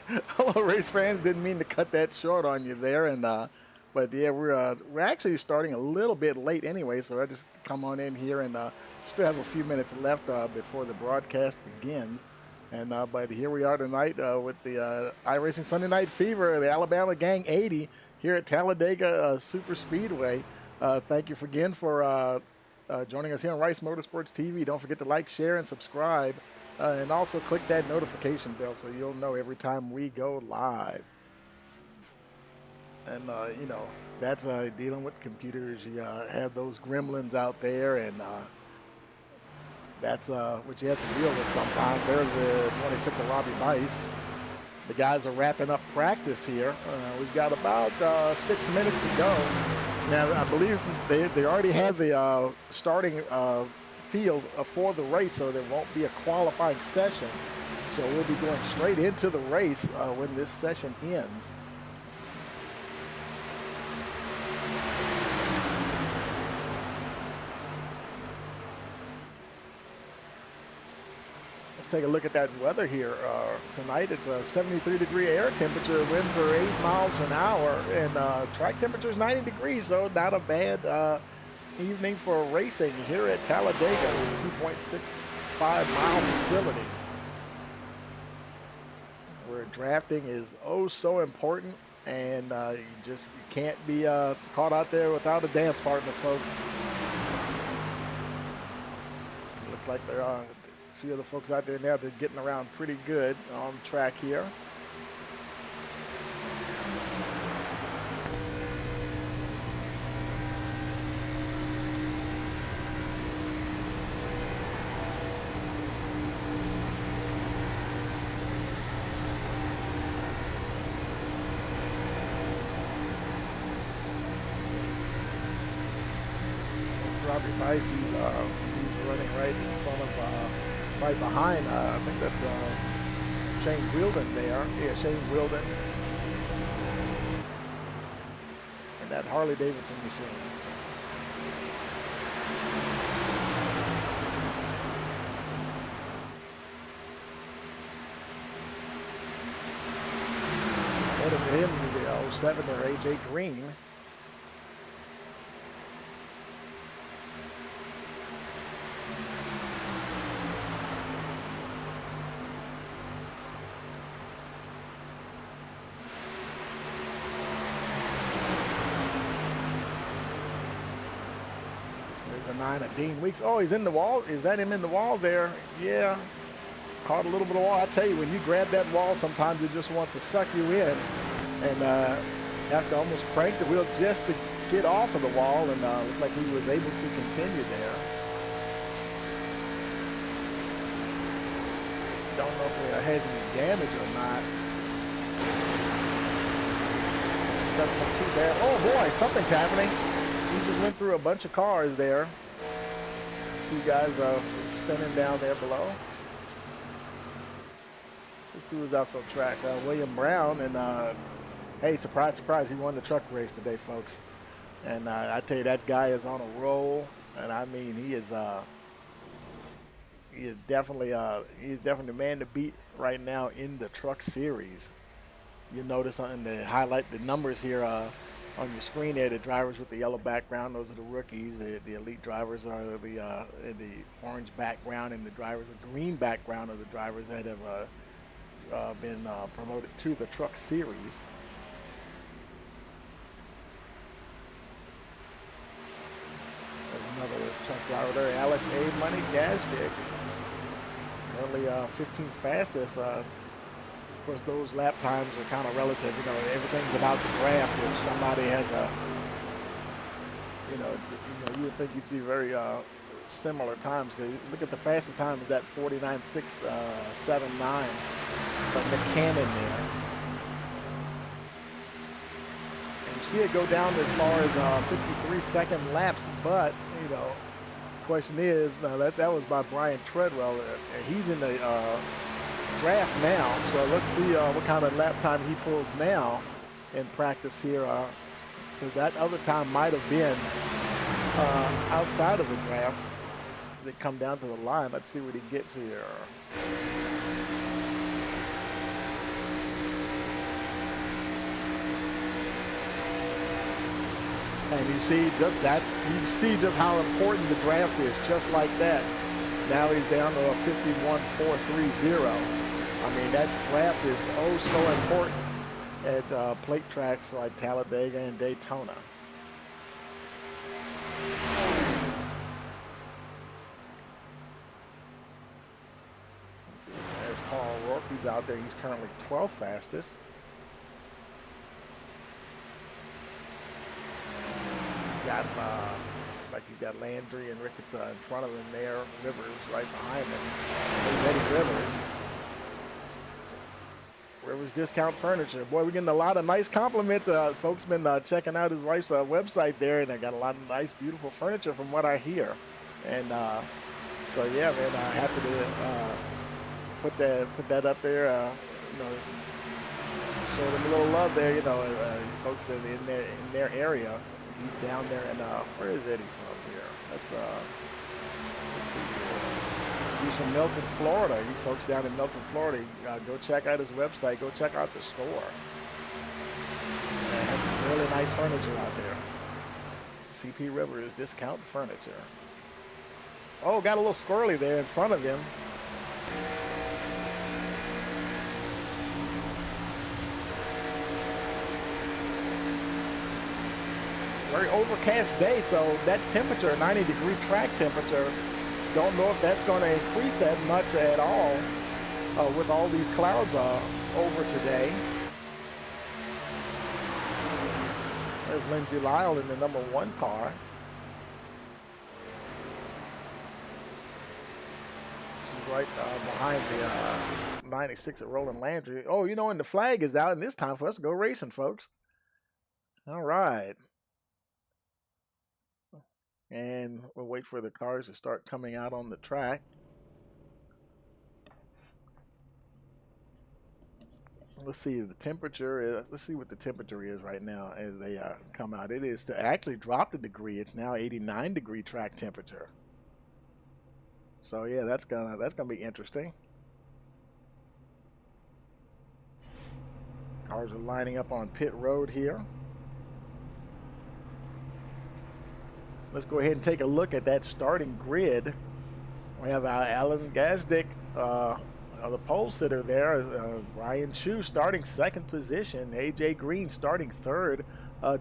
Hello, race fans. Didn't mean to cut that short on you there, but yeah, we're actually starting a little bit late anyway, so I just come on in here and still have a few minutes left before the broadcast begins. But here we are tonight with the iRacing Sunday Night Fever, the Alabama Gang 80 here at Talladega Super Speedway. Thank you again for joining us here on Rice Motorsports TV. Don't forget to like, share, and subscribe. And also click that notification bell so you'll know every time we go live. And, that's dealing with computers. You have those gremlins out there, and that's what you have to deal with sometimes. There's the 26 of Robbie Bice. The guys are wrapping up practice here. We've got about 6 minutes to go. Now, I believe they already have the starting field for the race, so there won't be a qualifying session. So we'll be going straight into the race when this session ends. Let's take a look at that weather here tonight. It's a 73-degree air temperature. Winds are 8 miles an hour, and track temperature is 90 degrees, so not a bad evening for racing here at Talladega, 2.65-mile facility, where drafting is oh so important, and you can't be caught out there without a dance partner, folks. It looks like there are a few of the folks out there now. They're getting around pretty good on the track here. Robbie Bice, he's running right in front of, right behind, I think that's Shane Wilden there. Yeah, Shane Wilden. And that Harley Davidson machine. Ahead of him, the 07 there, AJ Green. Of Dean Weeks. Oh, he's in the wall. Is that him in the wall there? Yeah. Caught a little bit of wall. I tell you, when you grab that wall, sometimes it just wants to suck you in. And you have to almost crank the wheel just to get off of the wall. And looked like he was able to continue there. Don't know if it has any damage or not. Doesn't look too bad. Oh, boy, something's happening. He just went through a bunch of cars there. A few guys spinning down there below. Let's see who's else on track. William Brown, and hey, surprise, surprise, he won the truck race today, folks. And I tell you, that guy is on a roll, and I mean, he is definitely the man to beat right now in the truck series. You notice on the numbers here. On your screen there, the drivers with the yellow background, those are the rookies. The elite drivers are the orange background, and the drivers with green background are the drivers that have been promoted to the truck series. There's another truck driver there, Alec A. Money Gazdick. Early 15th fastest. Of course, those lap times are kind of relative. You know, everything's about the draft. If somebody has you would think you'd see very similar times. Because look at the fastest time is that 49.679 from McCannon there. And you see it go down as far as 53-second laps. But you know, the question is, that was by Brian Treadwell. He's in the draft now, so let's see what kind of lap time he pulls now in practice here, because that other time might have been outside of the draft. They come down to the line. Let's see what he gets here. And you see just how important the draft is, just like that. Now he's down to a 51.430. I mean, that draft is oh so important at plate tracks like Talladega and Daytona. Let's see, there's Paul O'Rourke. He's out there. He's currently 12th fastest. He's got Landry and Ricketts in front of him there. Rivers right behind him. Eddie Rivers Discount Furniture. Boy, we're getting a lot of nice compliments. Folks been checking out his wife's website there, and they got a lot of nice, beautiful furniture from what I hear. And so yeah, man, happy to put that up there. You know, show them a little love there. You know, folks in their area. He's down there, and where is Eddie from here? Let's see here. He's from Milton, Florida. You folks down in Milton, Florida, go check out his website. Go check out the store. Has some really nice furniture out there. CP Rivers Discount Furniture. Oh, got a little squirrely there in front of him. Very overcast day, so that temperature, 90-degree track temperature, don't know if that's going to increase that much at all with all these clouds over today. There's Lindsey Lyle in the number 1 car. She's right behind the 96 at Roland Landry. Oh, you know, and the flag is out, and it's time for us to go racing, folks. All right. And we'll wait for the cars to start coming out on the track. Let's see the temperature. Let's see what the temperature is right now as they come out. It is to actually drop a degree. It's now 89-degree track temperature. So yeah, that's gonna be interesting. Cars are lining up on pit road here. Let's go ahead and take a look at that starting grid. We have Alan Gazdick, the pole sitter there. Ryan Chu starting 2nd position. AJ Green starting 3rd.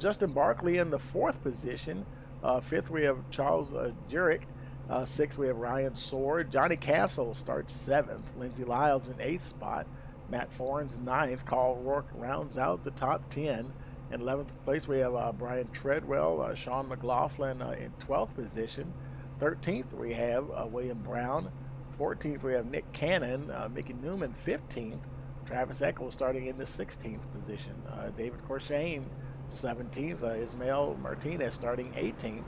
Justin Barkley in the 4th position. 5th we have Charles Jurek. 6th we have Ryan Sword. Johnny Castle starts 7th. Lindsey Lyles in 8th spot. Matt Foran's 9th. Carl Rourke rounds out the top 10. In 11th place, we have Brian Treadwell, Sean McLaughlin in 12th position. 13th, we have William Brown. 14th, we have Nick Cannon. Mickey Newman, 15th. Travis Eccles starting in the 16th position. David Corshane, 17th. Ismael Martinez starting 18th.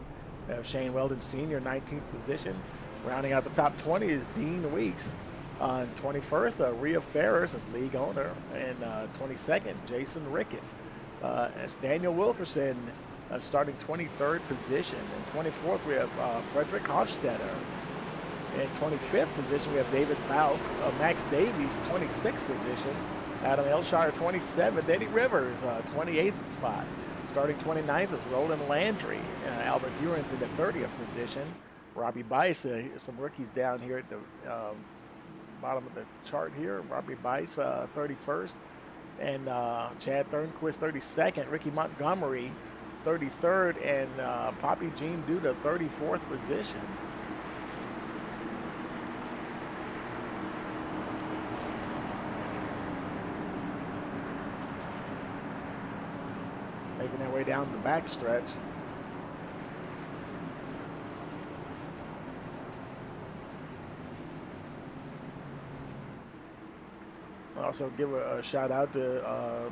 We have Shane Weldon Sr., 19th position. Rounding out the top 20 is Dean Weeks. On 21st, Rhea Ferris is league owner. And 22nd, Jason Ricketts. It's Daniel Wilkerson starting 23rd position. In 24th, we have Frederick Hofstetter. In 25th position, we have David Bauk. Max Davies, 26th position. Adam Elshire, 27th. Eddie Rivers, 28th spot. Starting 29th is Roland Landry. Albert Ewan's in the 30th position. Robbie Bice, some rookies down here at the bottom of the chart here. Robbie Bice, 31st. And Chad Thornquist, 32nd. Ricky Montgomery, 33rd. And Poppy Jean Duda, 34th position. Making their way down the back stretch. Also give a shout out to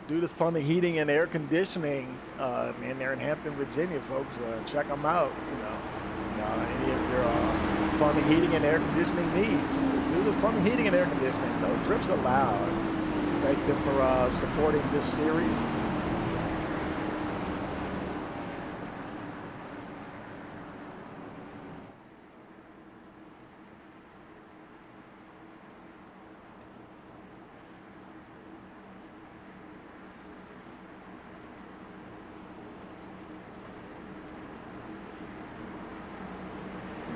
Duda's Plumbing, Heating, and Air Conditioning, and they're in Hampton, Virginia, folks. Check them out. Any of your plumbing, heating, and air conditioning needs. Duda's Plumbing, Heating, and Air Conditioning. No trips allowed. Thank them for supporting this series.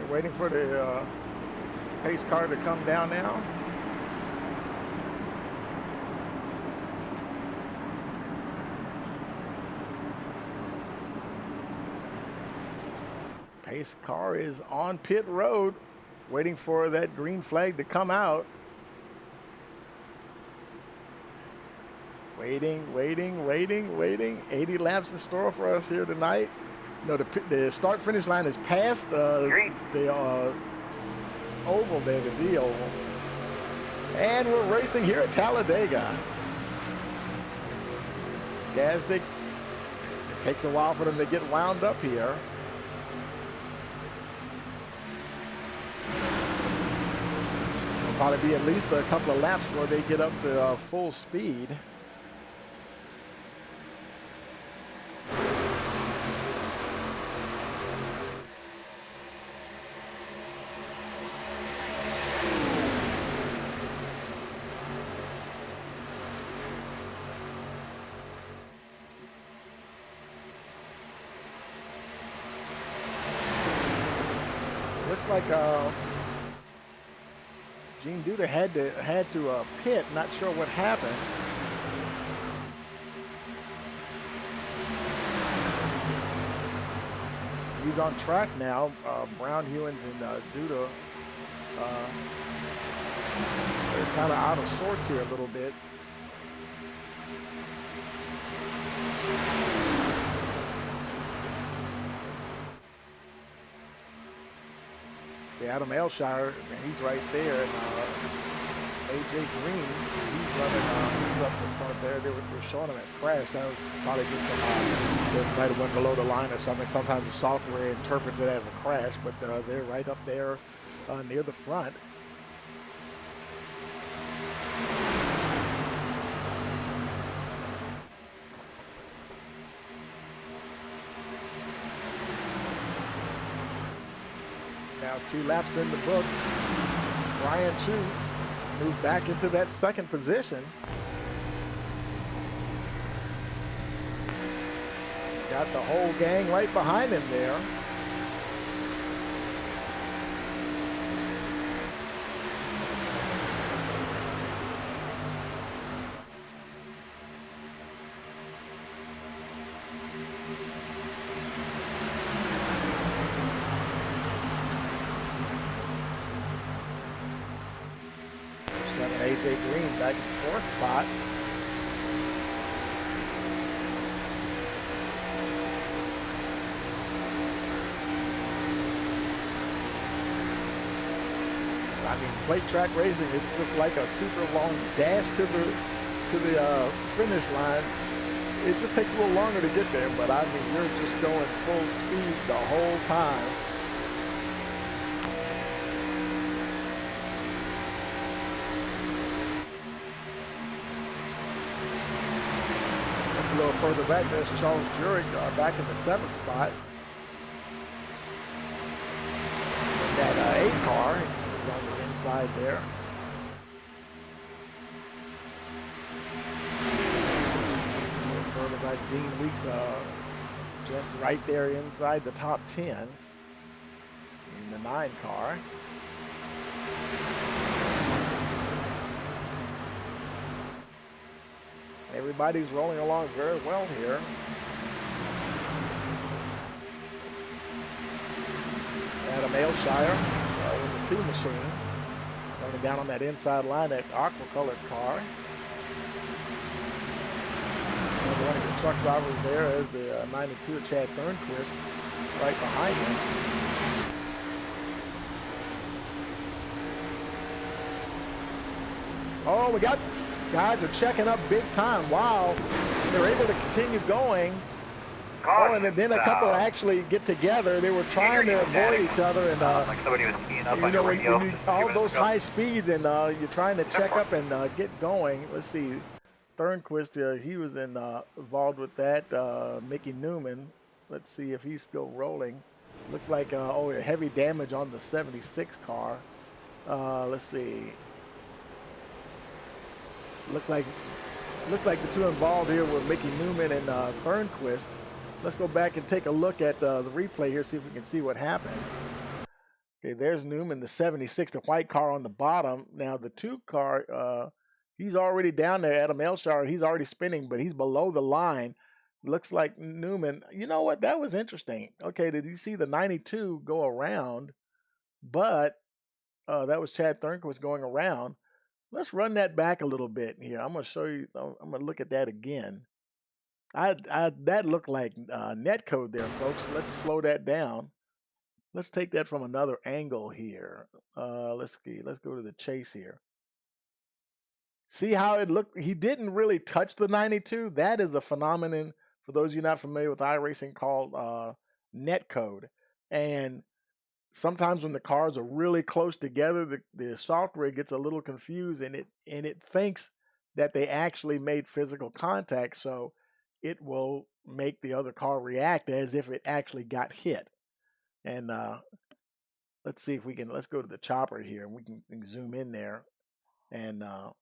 waiting for the pace car to come down now. Pace car is on pit road, waiting for that green flag to come out. Waiting. 80 laps in store for us here tonight. No, the start-finish line is past the oval there, the D oval. And we're racing here at Talladega. Gasdick, it takes a while for them to get wound up here. It'll probably be at least a couple of laps before they get up to full speed. Like Gene Duda had to pit. Not sure what happened. He's on track now. Brown, Hewins, and Duda. They're kind of out of sorts here a little bit. Adam Elshire, he's right there, and AJ Green, he's running, he's up in front there. They were showing him as crashed. That was probably just some, they might have went below the line or something. Sometimes the software interprets it as a crash, but they're right up there near the front. Now 2 laps in the book. Brian Chu moved back into that second position. Got the whole gang right behind him there. AJ Green back in 4th spot. I mean, plate track racing, it's just like a super long dash to the finish line. It just takes a little longer to get there, but I mean, you're just going full speed the whole time. A little further back, there's Charles Jurek back in the 7th spot. And that 8 car is on the inside there. A little further back, Dean Weeks just right there inside the top 10 in the 9 car. Everybody's rolling along very well here. Adam Aylshire in the 2 machine. Running down on that inside line, that aqua-colored car. And one of the truck drivers there is the 92 Chad Thornquist right behind him. Oh, we got guys are checking up big time. Wow, they're able to continue going. Oh, and then a couple actually get together. They were trying to avoid each other, and like somebody was keying up on you know, when you all those high speeds, and you're trying to check up and get going. Let's see, Thornquist, he was involved with that. Mickey Newman. Let's see if he's still rolling. Looks like heavy damage on the 76 car. Let's see. Looks like the 2 involved here were Mickey Newman and Thornquist. Let's go back and take a look at the replay here, see if we can see what happened. Okay, there's Newman, the 76, the white car on the bottom. Now the 2 car, he's already down there. Adam Elshire, he's already spinning, but he's below the line. Looks like Newman. You know what? That was interesting. Okay, did you see the 92 go around? But that was Chad Thornquist going around. Let's run that back a little bit here. I'm going to show you. I'm going to look at that again. That looked like net code there, folks. Let's slow that down. Let's take that from another angle here. Let's see. Let's go to the chase here. See how it looked? He didn't really touch the 92. That is a phenomenon, for those of you not familiar with iRacing, called net code. And sometimes when the cars are really close together, the software gets a little confused, and it thinks that they actually made physical contact, so it will make the other car react as if it actually got hit. And let's see if we can. Let's go to the chopper here, and we can zoom in there. And now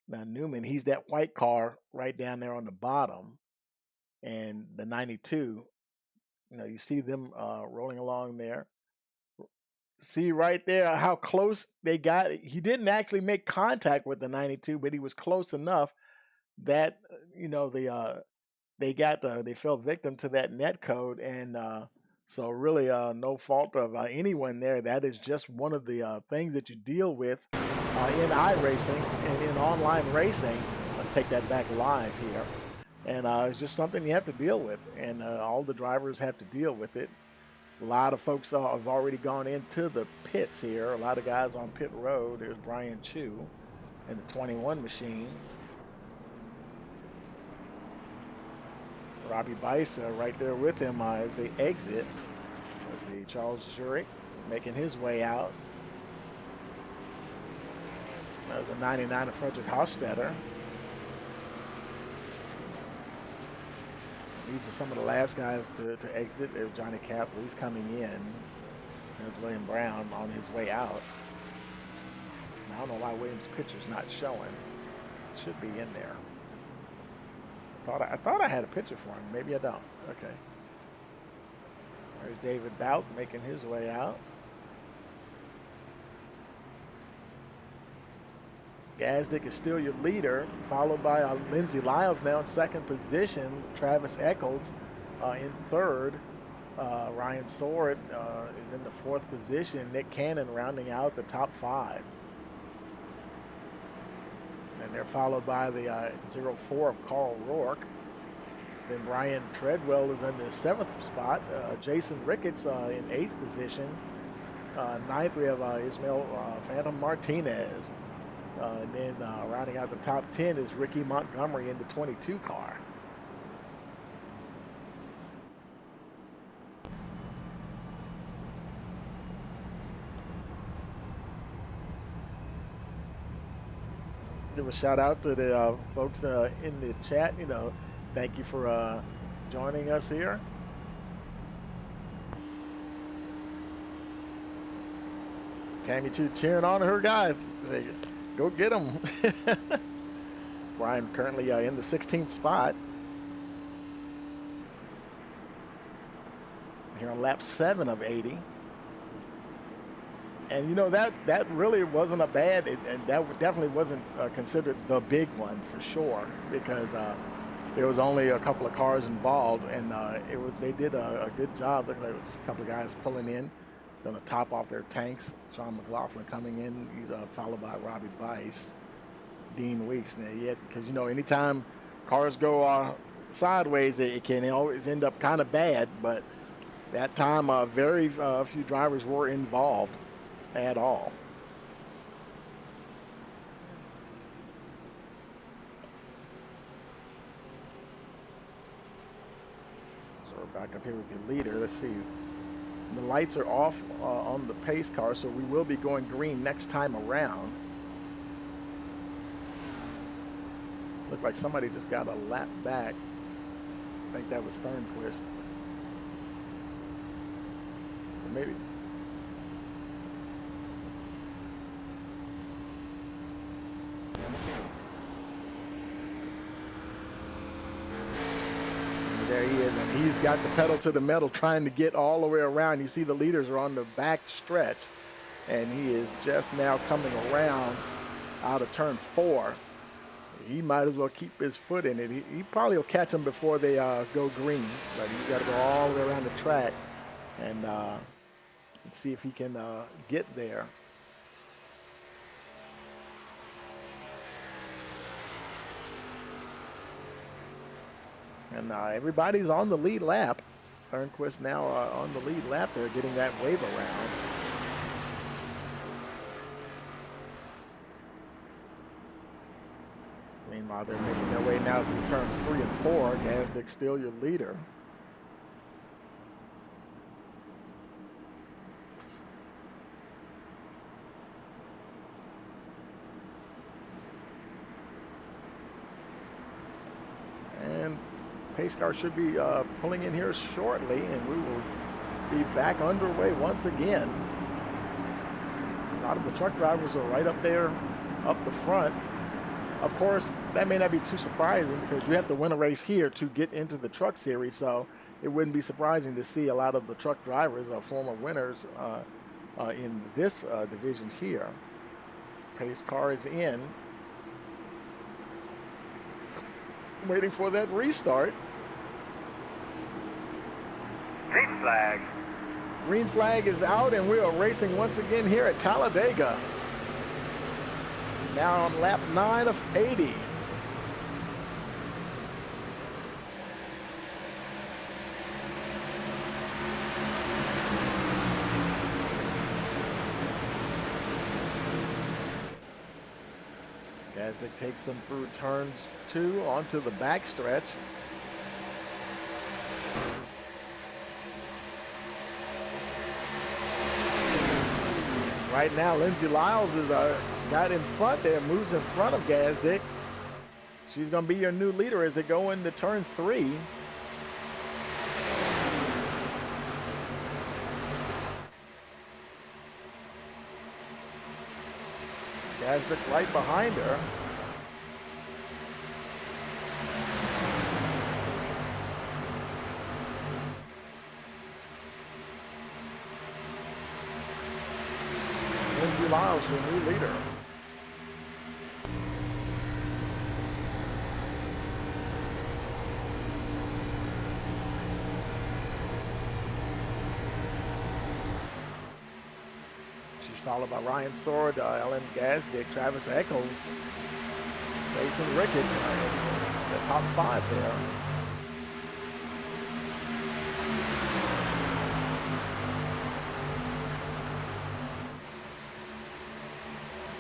Newman, he's that white car right down there on the bottom, and the 92. You see them rolling along there. See right there how close they got. He didn't actually make contact with the 92, but he was close enough that they fell victim to that net code, and so really no fault of anyone there. That is just one of the things that you deal with in iRacing and in online racing. Let's take that back live here, and it's just something you have to deal with, and all the drivers have to deal with it. A lot of folks have already gone into the pits here. A lot of guys on pit road. There's Brian Chu and the 21 machine. Robbie Bice right there with him as they exit. Let's see, Charles Zurich making his way out. That was a 99 of Frederick Hofstetter. These are some of the last guys to exit. There's Johnny Castle. He's coming in. There's William Brown on his way out. I don't know why Williams' picture's not showing. It should be in there. I thought I had a picture for him. Maybe I don't. Okay. There's David Bout making his way out. Gazdick is still your leader, followed by Lindsey Lyles now in second position. Travis Eccles in third. Ryan Sword is in the fourth position. Nick Cannon rounding out the top 5. And they're followed by the 04 of Carl Rourke. Then Brian Treadwell is in the 7th spot. Jason Ricketts in 8th position. 9th, we have Ismael Phantom Martinez. And then rounding out the top 10 is Ricky Montgomery in the 22 car. Give a shout out to the folks in the chat. Thank you for joining us here. Tammy Chu cheering on her guy. Say, go get him. Brian currently in the 16th spot. Here on lap 7 of 80. And that really wasn't a bad, and that definitely wasn't considered the big one for sure, because there was only a couple of cars involved, and they did a good job. There was a couple of guys pulling in, going to top off their tanks. Sean McLaughlin coming in, he's followed by Robbie Bice, Dean Weeks. Because anytime cars go sideways, it can always end up kind of bad. But that time, very few drivers were involved at all. So we're back up here with the leader. Let's see. The lights are off on the pace car, so we will be going green next time around. Looked like somebody just got a lap back. I think that was Thornquist. Or maybe. There he is, and he's got the pedal to the metal trying to get all the way around. You see the leaders are on the back stretch, and he is just now coming around out of turn 4. He might as well keep his foot in it. He probably will catch them before they go green, but he's got to go all the way around the track and see if he can get there. And everybody's on the lead lap. Turnquist now on the lead lap there, getting that wave around. Meanwhile, they're making their way now through turns 3 and 4. Gazdick still your leader. And pace car should be pulling in here shortly, and we will be back underway once again. A lot of the truck drivers are right up there, up the front. Of course, that may not be too surprising because you have to win a race here to get into the truck series, so it wouldn't be surprising to see a lot of the truck drivers or former winners in this division here. Pace car is in. Waiting for that restart. Green flag. Green flag is out, and we are racing once again here at Talladega. Now on lap 9 of 80. Gazdick takes them through turns 2 onto the back stretch. Right now, Lindsay Lyles is got in front there, moves in front of Gazdick. She's going to be your new leader as they go into turn 3. Gazdick right behind her. Lindsay Lyles, your new leader. She's followed by Ryan Sword, Ellen Gazdick, Travis Eccles, Jason Ricketts in the top 5 there.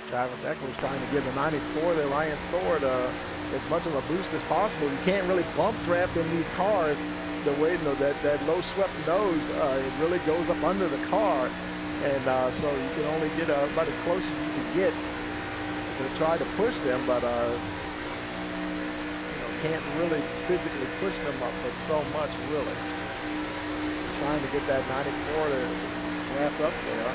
Travis Eccles trying to give the 94 to Ryan Sword as much of a boost as possible. You can't really bump draft in these cars the way, you know, that low swept nose, it really goes up under the car. And so you can only get about as close as you can get to try to push them, but you know, can't really physically push them up, but so much really. Trying to get that 94 to draft up there.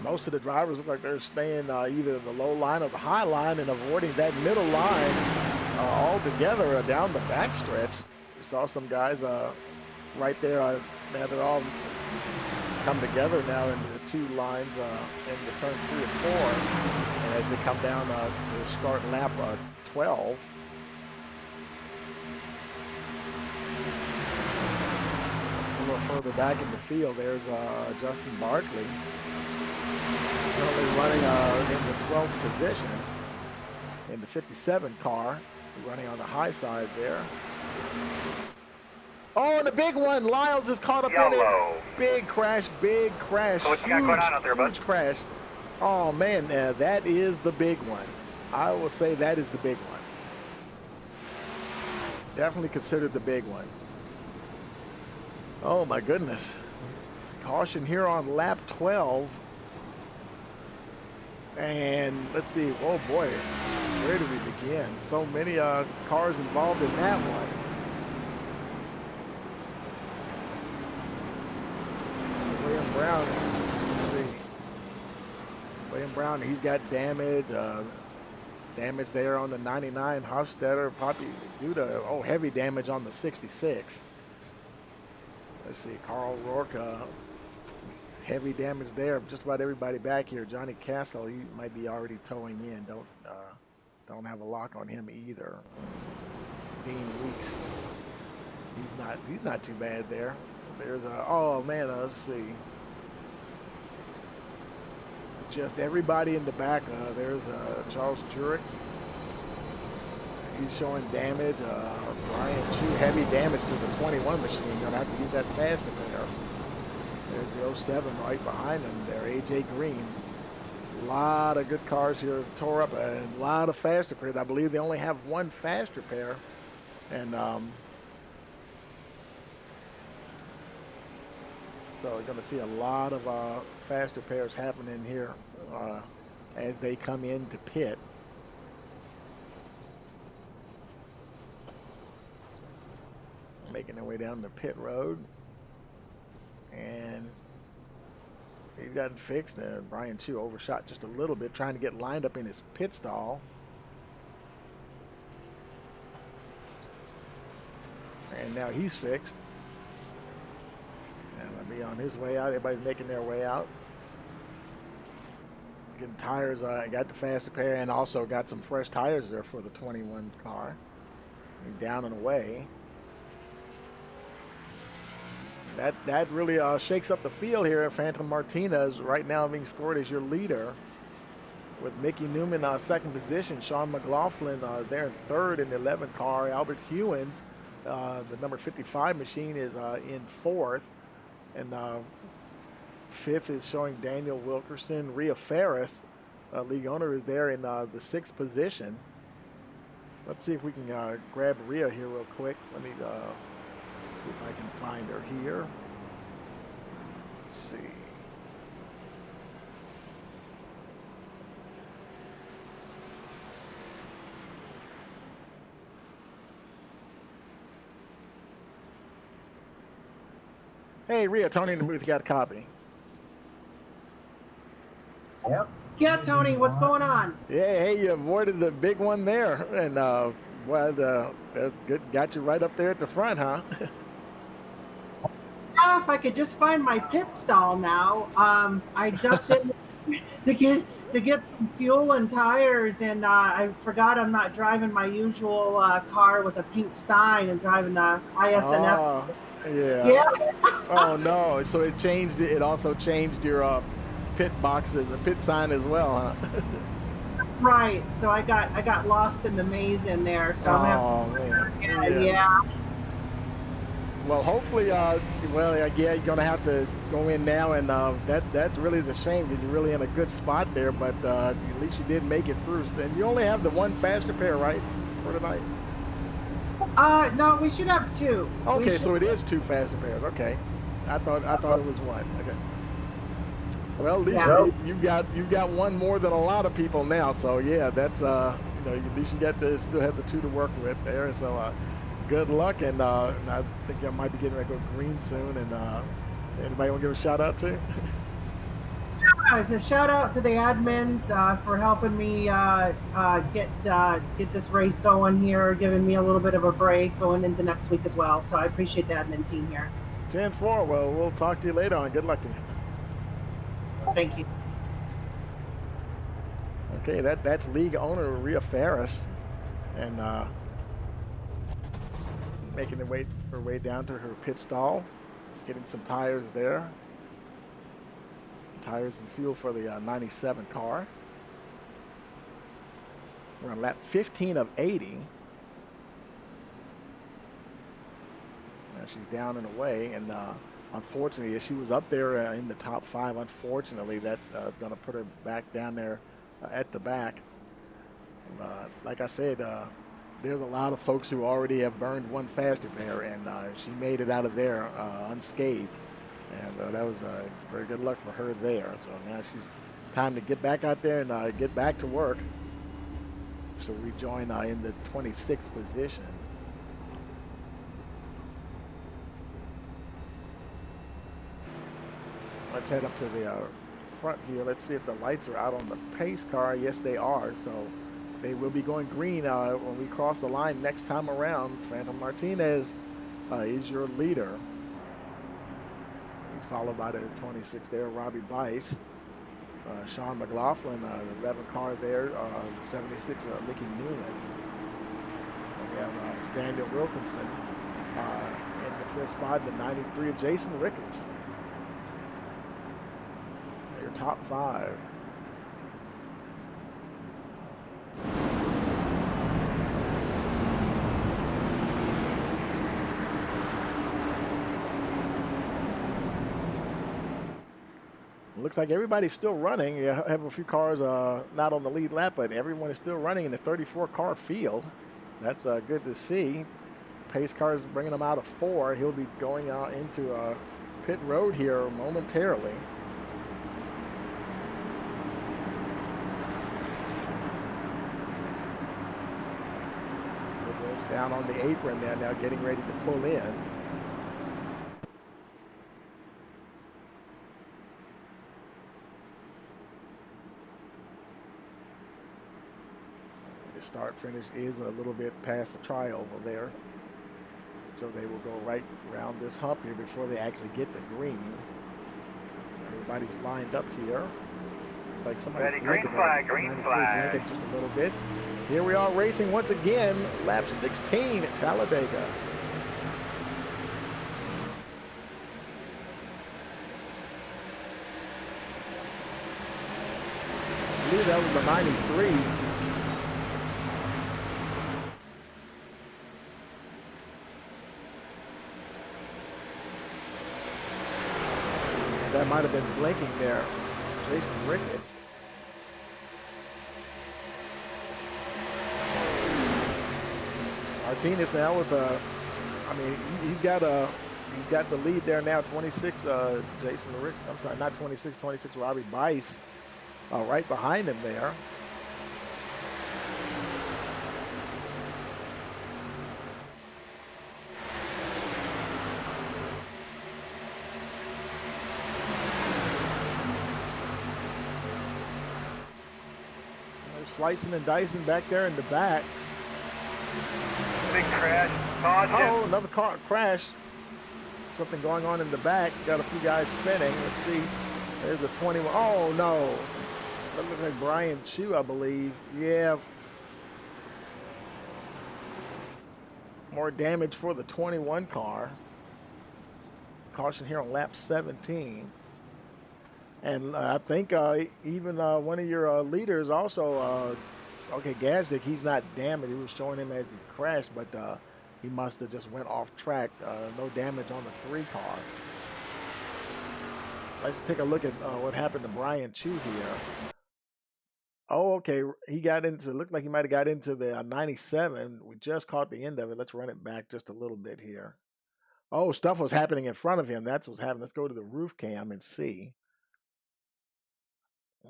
Most of the drivers look like they're staying either the low line or the high line and avoiding that middle line altogether down the backstretch. We saw some guys right there. Now they're all come together now in the 2 lines in the turn 3 and 4. And as they come down to start lap 12. A little further back in the field, there's Justin Barkley. Currently running in the 12th position in the 57 car, running on the high side there. Oh, and the big one, Lyles is caught up in it. Big crash, big crash. So what you got going on out there, bud? Huge crash. Oh man, that is the big one. I will say that is the big one. Definitely considered the big one. Oh my goodness. Caution here on lap 12. And let's see, oh boy, where do we begin? So many cars involved in that one. William Brown, let's see. William Brown, he's got damage. Damage there on the 99 Hofstetter. Poppy Duda, oh, heavy damage on the 66. Let's see, Carl Rourke, heavy damage there. Just about everybody back here. Johnny Castle, he might be already towing in. Don't have a lock on him either. Dean Weeks, he's not too bad there. There's oh man, let's see. Just everybody in the back. There's Charles Jurek. He's showing damage. Brian Chu, heavy damage to the 21 machine. Gonna have to use that faster there. There's the 07 right behind him there, AJ Green. A lot of good cars here tore up, and a lot of faster pairs. I believe they only have one faster pair, and so we're going to see a lot of faster pairs happening here as they come into pit. Making their way down the pit road. And he's gotten fixed. Brian Chu overshot just a little bit, trying to get lined up in his pit stall. And now he's fixed. And he'll be on his way out. Everybody's making their way out. Getting tires. Got the faster pair and also got some fresh tires there for the 21 car. And down and away. That really shakes up the field here. Phantom Martinez right now being scored as your leader, with Mickey Newman second position. Sean McLaughlin there in third in the 11 car. Albert Hewins, the number 55 machine, is in fourth. And fifth is showing Daniel Wilkerson. Rhea Ferris, league owner, is there in the sixth position. Let's see if we can grab Rhea here real quick. Let me see if I can find her here. Let's see. Hey, Rhea, Tony in the booth, got a copy. Yep. Yeah, Tony, what's going on? Yeah, hey, you avoided the big one there, and well, that good, got you right up there at the front, huh? If I could just find my pit stall now. I ducked in to get some fuel and tires, and I forgot I'm not driving my usual car with a pink sign. I'm driving the iSNF. Oh, yeah. Yeah. Oh no! So it changed. It also changed your pit boxes, the pit sign as well, huh? Right. So I got lost in the maze in there. So I'm man. Yeah. Well, hopefully, yeah, you're gonna have to go in now, and that really is a shame because you're really in a good spot there. But at least you did make it through. And you only have the one faster pair, right, for tonight? No, we should have two. Okay, so it is two faster pairs. Okay, I thought it was one. Okay. Well, at least you've got one more than a lot of people now. So yeah, that's at least you still have the two to work with there. So good luck, and I think I might be getting ready to go green soon. And anybody want to give a shout out to? A shout out to the admins for helping me get this race going here, giving me a little bit of a break going into next week as well. So I appreciate the admin team here. 10-4. Well, we'll talk to you later on. Good luck to you. Thank you. Okay, that's league owner Rhea Ferris, and making her way down to her pit stall, getting some tires there. Tires and fuel for the 97 car. We're on lap 15 of 80. Now she's down and away, and unfortunately, she was up there in the top 5. Unfortunately, that's going to put her back down there at the back. Like I said, there's a lot of folks who already have burned one faster pair, and she made it out of there unscathed. And that was very good luck for her there. So now she's time to get back out there and get back to work. So we join in the 26th position. Let's head up to the front here. Let's see if the lights are out on the pace car. Yes, they are. So they will be going green when we cross the line next time around. Phantom Martinez is your leader. He's followed by the 26 there, Robbie Bice. Sean McLaughlin, the 11 car there, the 76, Mickey Newman. We have Daniel Wilkinson in the 5th spot, the 93, Jason Ricketts. Your top 5. Looks like everybody's still running. You have a few cars not on the lead lap, but everyone is still running in the 34-car field. That's good to see. Pace car is bringing them out of 4. He'll be going out into pit road here momentarily. Down on the apron there now, getting ready to pull in. The start finish is a little bit past the trioval there. So they will go right around this hump here before they actually get the green. Everybody's lined up here. Looks like somebody's ready, green flag, green flag. Blinking just a little bit. Here we are racing once again, lap 16 at Talladega. I believe that was the 93. That might have been blinking there. Jason Ricketts. Martinez now with he's got the lead there now. 26 Jason Rick. I'm sorry, not 26. 26 Robbie Bice right behind him there. They're slicing and dicing back there in the back. Big crash. Oh, another car crash. Something going on in the back. Got a few guys spinning. Let's see. There's a 21. Oh, no. That looks like Brian Chu, I believe. Yeah. More damage for the 21 car. Caution here on lap 17. And I think even one of your leaders also, okay, Gazdick, he's not damaged. He was showing him as he crashed, but he must have just went off track. No damage on the 3 car. Let's take a look at what happened to Brian Chu here. Oh, okay. He got into, looked like he might have got into the 97. We just caught the end of it. Let's run it back just a little bit here. Oh, stuff was happening in front of him. That's what's happening. Let's go to the roof cam and see.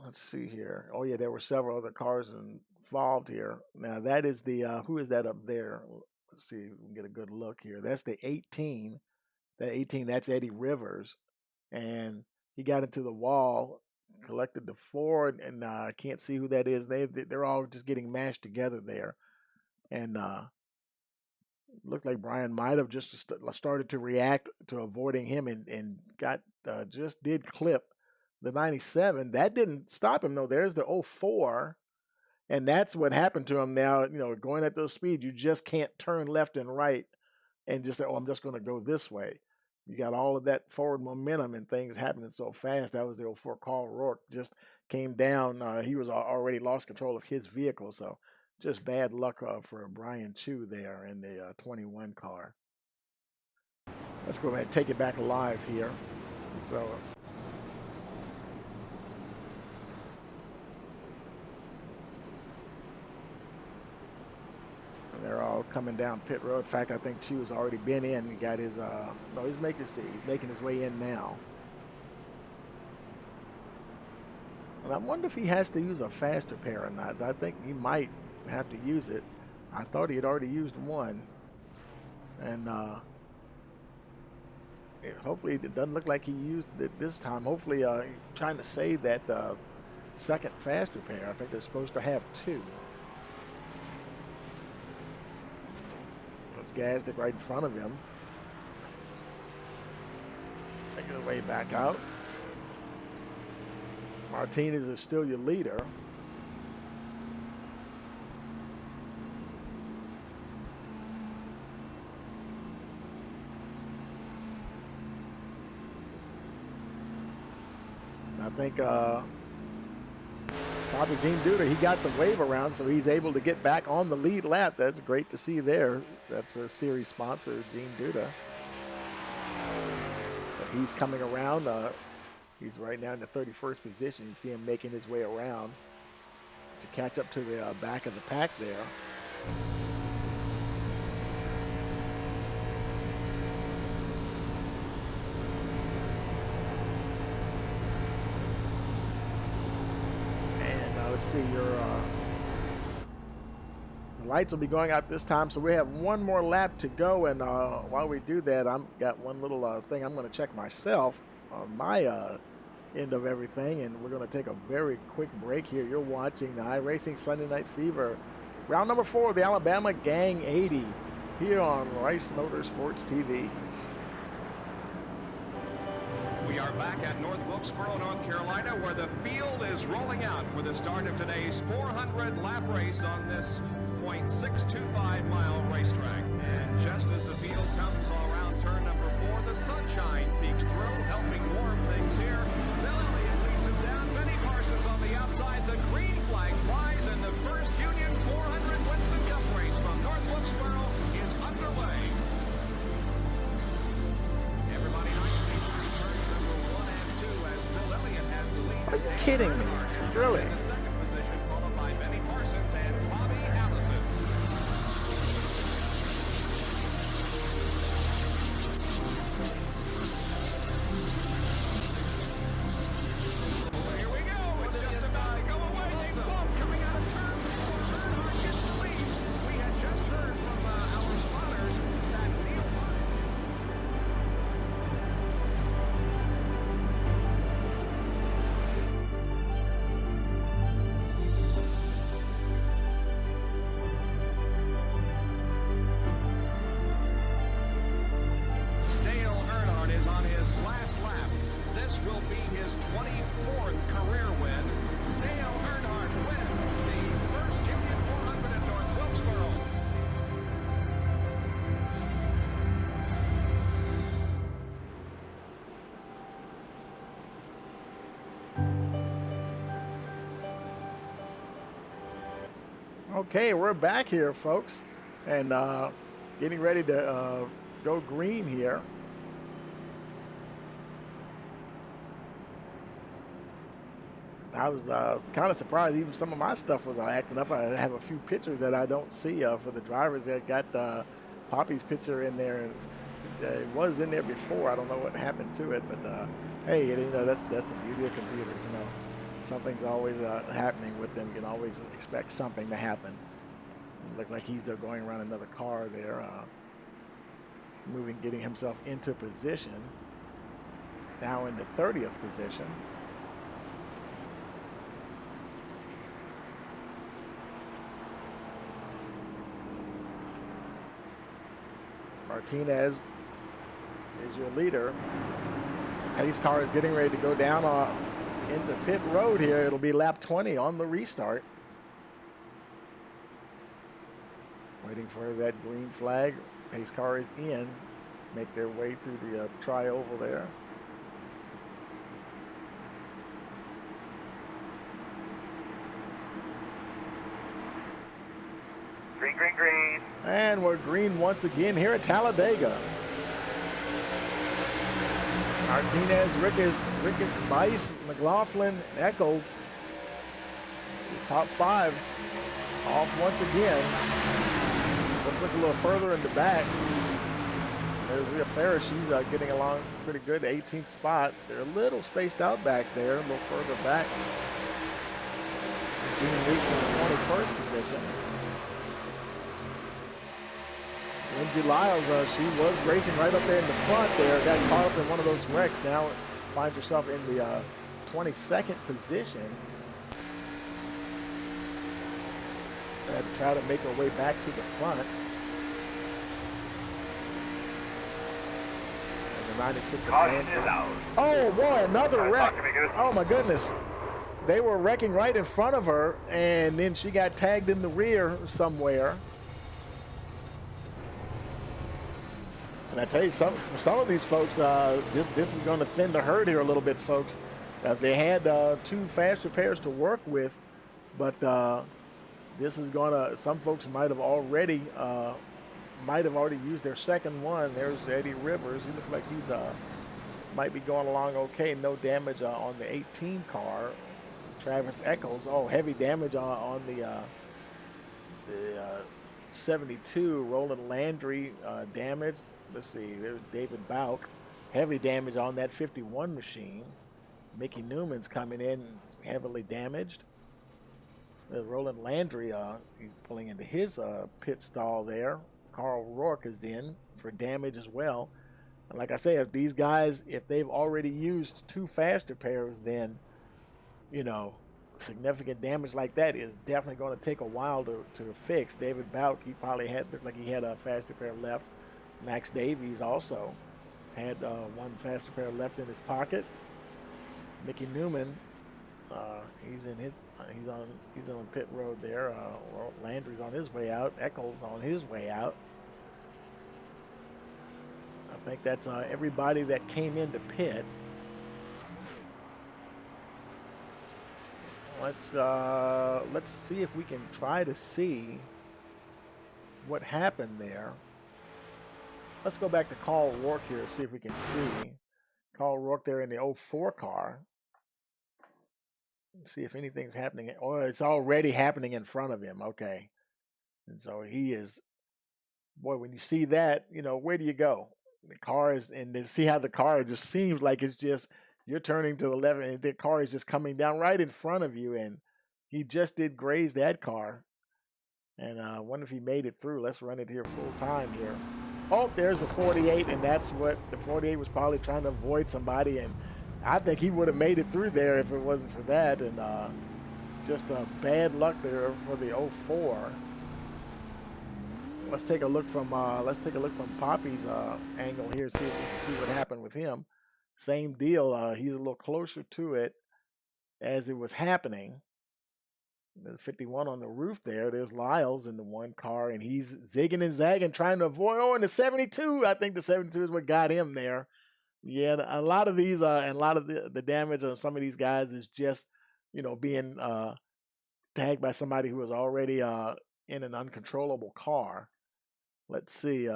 Let's see here. Oh, yeah, there were several other cars involved here. Now, that is the, who is that up there? Let's see if we can get a good look here. That's the 18. That 18, that's Eddie Rivers. And he got into the wall, collected the 4, and I can't see who that is. They're all just getting mashed together there. And looked like Brian might have just started to react to avoiding him and got just did clip the 97. That didn't stop him, though. There's the 04. And that's what happened to him now. You know, going at those speeds, you just can't turn left and right and just say, oh, I'm just going to go this way. You got all of that forward momentum and things happening so fast. That was the 04 Carl Rourke. Just came down. He was already lost control of his vehicle. So just bad luck for Brian Chu there in the 21 car. Let's go ahead and take it back alive here. So they're all coming down pit road. In fact, I think Chu has already been in. He got his, no, he's making his way in now. And I wonder if he has to use a faster pair or not. I think he might have to use it. I thought he had already used one. And hopefully it doesn't look like he used it this time. Hopefully trying to save that second fast repair. I think they're supposed to have two. That's Gazdick right in front of him. Making his way back out. Martinez is still your leader. I think probably Gene Duda, he got the wave around, so he's able to get back on the lead lap. That's great to see there. That's a series sponsor, Gene Duda. But he's coming around. He's right now in the 31st position. You see him making his way around to catch up to the back of the pack there. Let's see, your lights will be going out this time, so we have one more lap to go. And while we do that, I've got one little thing I'm going to check myself on my end of everything, and we're going to take a very quick break here. You're watching the iRacing Sunday Night Fever, round number 4 of the Alabama Gang 80 here on Rice Motorsports TV. We are back at North Wilkesboro, North Carolina, where the field is rolling out for the start of today's 400-lap race on this .625-mile racetrack. And just as the field comes around turn number 4, the sunshine peeks through, helping warm things here. Bill Elliott leads him down. Benny Parsons on the outside. The green flag flies, and the first Union 400 Winston Cup race from North Wilkesboro is underway. Everybody nicely through turns number 1 and 2 as Bill Elliott has the lead. Are you kidding me? Really? In the second position, followed by Benny Parsons and Bobby Allison. Here we go. It's just about to go away. They bump coming out of turn 4. Earnhardt gets the lead. We had just heard from our spotters that Neil Dale Earnhardt is on his last lap. This will be his 24th career win. Dale Earnhardt wins the first Union 400 at North Wilkesboro. Okay, we're back here, folks, and getting ready to go green here. I was kind of surprised. Even some of my stuff was acting up. I have a few pictures that I don't see for the drivers. That got Poppy's picture in there, and it was in there before. I don't know what happened to it, but hey, you know, that's the beauty of computers. You know, something's always happening with them. You can always expect something to happen. Look like he's going around another car there, getting himself into position. Now in the 30th position. Martinez is your leader. Pace car is getting ready to go down into pit road here. It'll be lap 20 on the restart. Waiting for that green flag. Pace car is in. Make their way through the tri-oval there. Green, green, green. And we're green once again here at Talladega. Martinez, Ricketts, Bice, McLaughlin, Eccles. The top 5 off once again. Let's look a little further in the back. There's Rhea Ferris. She's getting along pretty good. 18th spot. They're a little spaced out back there, a little further back. Gene Weeks in the 21st position. Lindsay Lyles, she was racing right up there in the front there, got caught up in one of those wrecks. Now finds herself in the 22nd position. Had to try to make her way back to the front. And the 96 Oh boy, another wreck. Oh my goodness. They were wrecking right in front of her, and then she got tagged in the rear somewhere. And I tell you, for some of these folks, this is going to thin the herd here a little bit, folks. They had 2 fast repairs to work with, but this is going to, some folks might have already used their second one. There's Eddie Rivers. He looks like he's might be going along okay. No damage on the 18 car. Travis Eccles, heavy damage on the 72. Roland Landry damaged. Let's see, there's David Bauk. Heavy damage on that 51 machine. Mickey Newman's coming in heavily damaged. Roland Landry, he's pulling into his pit stall there. Carl Rourke is in for damage as well. And like I say, if these guys, if they've already used 2 fast repairs, then, you know, significant damage like that is definitely going to take a while to fix. David Bauk, he probably looked like he had a fast repair left. Max Davies also had 1 fast repair left in his pocket. Mickey Newman, he's on pit road there. Landry's on his way out. Eccles on his way out. I think that's everybody that came into pit. Let's see if we can try to see what happened there. Let's go back to Carl Rourke here, see if we can see Carl Rourke there in the 04 car. See if anything's happening. Oh, it's already happening in front of him. Okay. And so he is, boy, when you see that, you know, where do you go? The car is, and then see how the car just seems like it's just, you're turning to the left and the car is just coming down right in front of you. And he just did graze that car. And I wonder if he made it through. Let's run it here full time here. Oh, there's the 48, and that's what the 48 was probably trying to avoid somebody, and I think he would have made it through there if it wasn't for that, and just bad luck there for the 04. Let's take a look from Poppy's angle here, see if we can see what happened with him. Same deal. He's a little closer to it as it was happening. The 51 on the roof there. There's Lyles in the 1 car, and he's zigging and zagging, trying to avoid. Oh, and the 72. I think the 72 is what got him there. Yeah, a lot of these, and a lot of the damage on some of these guys is just, you know, being tagged by somebody who was already in an uncontrollable car. Let's see.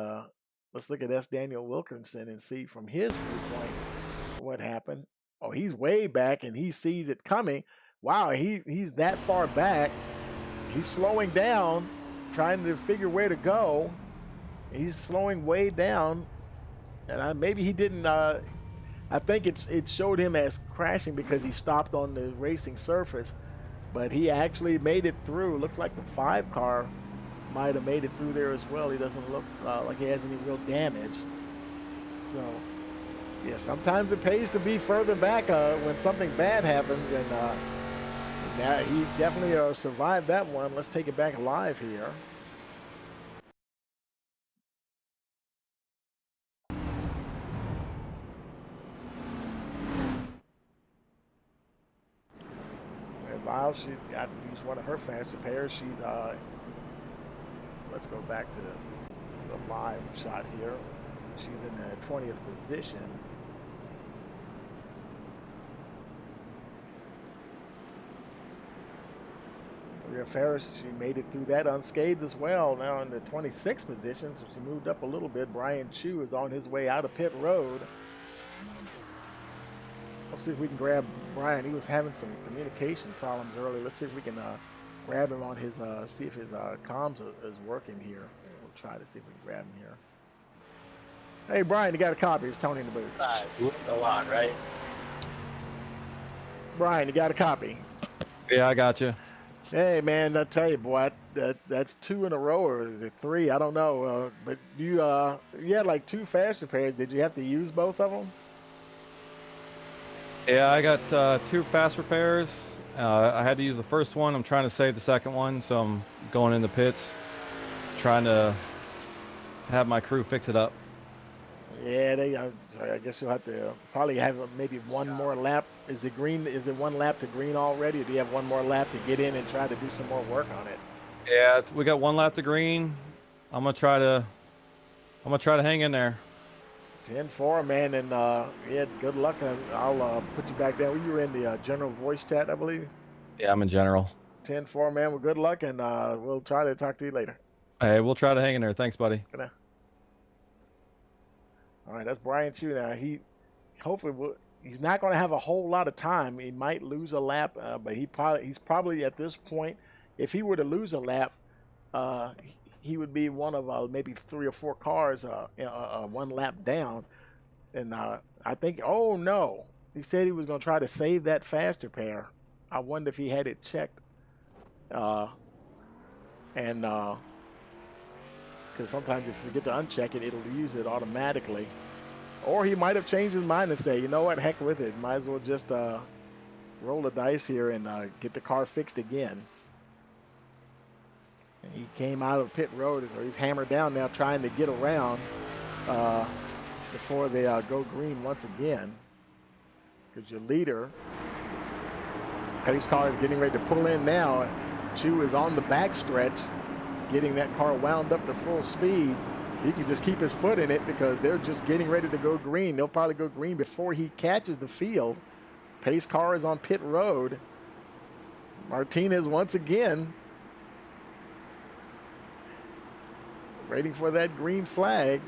Let's look at S. Daniel Wilkinson and see from his viewpoint what happened. Oh, he's way back, and he sees it coming. Wow, he's that far back. He's slowing down, trying to figure where to go. He's slowing way down, and maybe he didn't. I think it showed him as crashing because he stopped on the racing surface, but he actually made it through. Looks like the 5 car might have made it through there as well. He doesn't look like he has any real damage. So, yeah, sometimes it pays to be further back when something bad happens, and now he definitely survived that one. Let's take it back live here. Lyles, she got to use one of her fast repairs. She's let's go back to the live shot here. She's in the 20th position. Maria Ferris, she made it through that unscathed as well. Now in the 26th position, so she moved up a little bit. Brian Chu is on his way out of pit road. Let's see if we can grab Brian. He was having some communication problems earlier. Let's see if we can grab him on his, see if his comms is working here. We'll try to see if we can grab him here. Hey, Brian, you got a copy? It's Tony in the booth. A lot, right? Brian, you got a copy? Yeah, I got you. Hey man, I tell you, boy, that's 2 in a row, or is it 3? I don't know. But you had like 2 faster pairs. Did you have to use both of them? Yeah, I got 2 fast repairs. I had to use the first one. I'm trying to save the second one, so I'm going in the pits, trying to have my crew fix it up. Yeah, I guess you'll have to probably have maybe one more lap. Is it green? Is it 1 lap to green already, or do you have 1 more lap to get in and try to do some more work on it? Yeah, we got 1 lap to green. I'm gonna try to hang in there. 10-4, man, and yeah, good luck, and I'll put you back down. You were in the general voice chat, I believe. Yeah, I'm in general. 10-4, man. Well, good luck, and we'll try to talk to you later. Hey, we'll try to hang in there. Thanks, buddy. Good night. All right, that's Brian Chu. Now he's not going to have a whole lot of time. He might lose a lap, but he's probably at this point, if he were to lose a lap, he would be one of maybe 3 or 4 cars 1 lap down. And I think, oh no, he said he was going to try to save that faster pair. I wonder if he had it checked. Because sometimes if you forget to uncheck it, it'll use it automatically. Or he might have changed his mind and say, you know what, heck with it. Might as well just roll the dice here and get the car fixed again. And he came out of pit road, so he's hammered down now trying to get around before they go green once again. Because your leader, pace car, is getting ready to pull in now. Chu is on the back stretch, getting that car wound up to full speed. He can just keep his foot in it because they're just getting ready to go green. They'll probably go green before he catches the field. Pace car is on pit road. Martinez once again waiting for that green flag.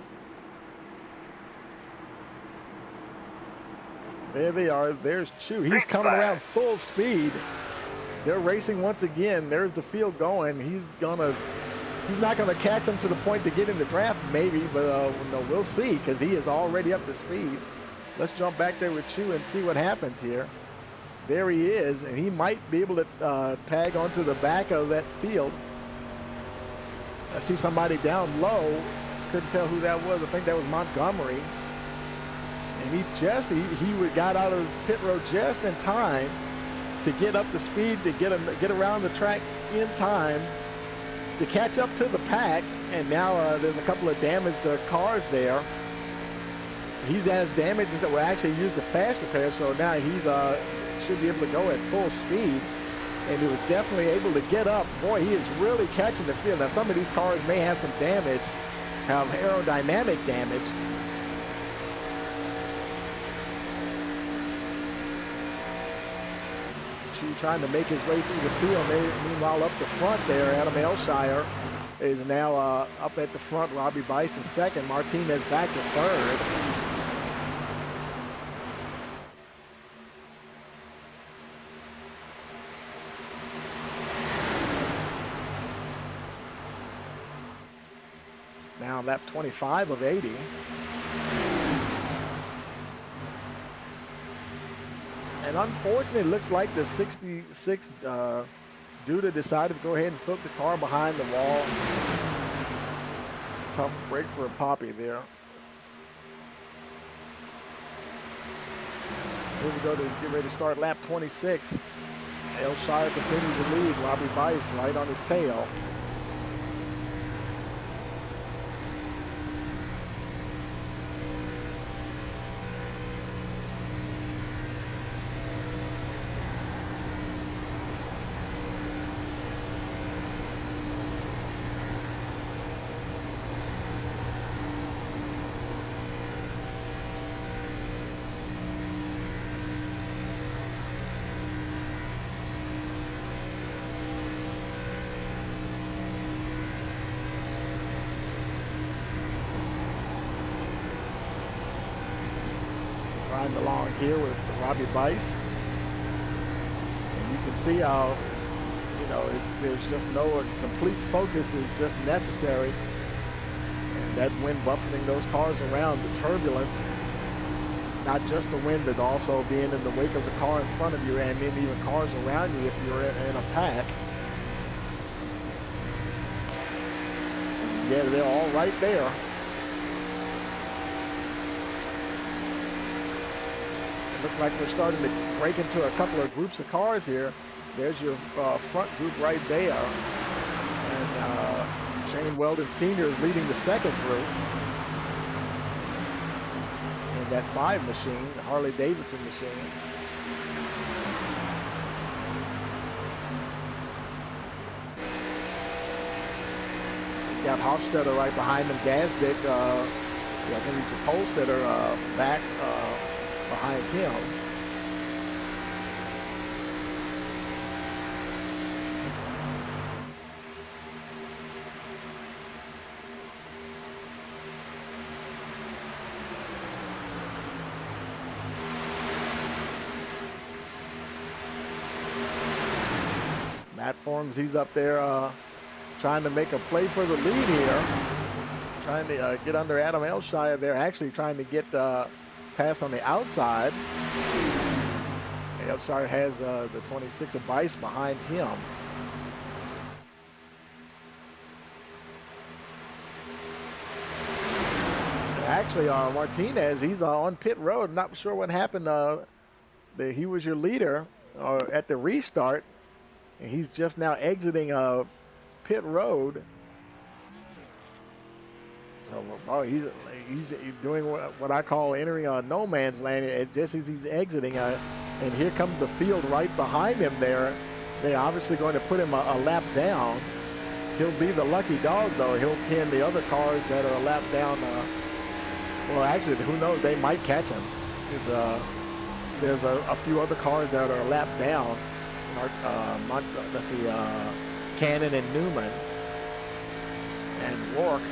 There they are. There's Chu. He's coming around full speed. They're racing once again. There's the field going. He's not going to catch him to the point to get in the draft, maybe, but no, we'll see because he is already up to speed. Let's jump back there with Chu and see what happens here. There he is, and he might be able to tag onto the back of that field. I see somebody down low. Couldn't tell who that was. I think that was Montgomery. And he got out of pit road just in time to get up to speed, to get around the track in time to catch up to the pack. And now there's a couple of damaged cars there. He's as damaged as that will actually use the faster pair, so now he's should be able to go at full speed. And he was definitely able to get up. Boy, he is really catching the field. Now some of these cars may have some damage, have aerodynamic damage. Trying to make his way through the field. Meanwhile, up the front there, Adam Elshire is now up at the front. Robbie Bice is second. Martinez back to third. Now lap 25 of 80. And unfortunately, it looks like the 66 Duda decided to go ahead and put the car behind the wall. Tough break for a Poppy there. Here we go to get ready to start lap 26. Elshire continues to lead. Robbie Bice right on his tail. Riding along here with Robbie Bice. And you can see how, there's just no complete focus is just necessary. And that wind buffeting those cars around, the turbulence, not just the wind, but also being in the wake of the car in front of you and then even cars around you if you're in a pack. Yeah, they're all right there. It looks like we're starting to break into a couple of groups of cars here. There's your front group right there. And Shane Weldon Sr. is leading the second group. And that 5 machine, the Harley Davidson machine. You got Hofstetter right behind him. Gazdick, I think he's a pole sitter back behind him. Matt Forms, he's up there trying to make a play for the lead here. Trying to get under Adam Elshire there, actually trying to get pass on the outside. Elshire has the 26 of Bice behind him. And actually, Martinez, he's on pit road. Not sure what happened. He was your leader at the restart. And he's just now exiting pit road. So he's doing what I call entering no man's land. Just as he's exiting, and here comes the field right behind him there. They're obviously going to put him a lap down. He'll be the lucky dog, though. He'll pin the other cars that are a lap down. Well, actually, who knows? They might catch him. There's a few other cars that are a lap down. Let's see, Cannon and Newman and Rourke.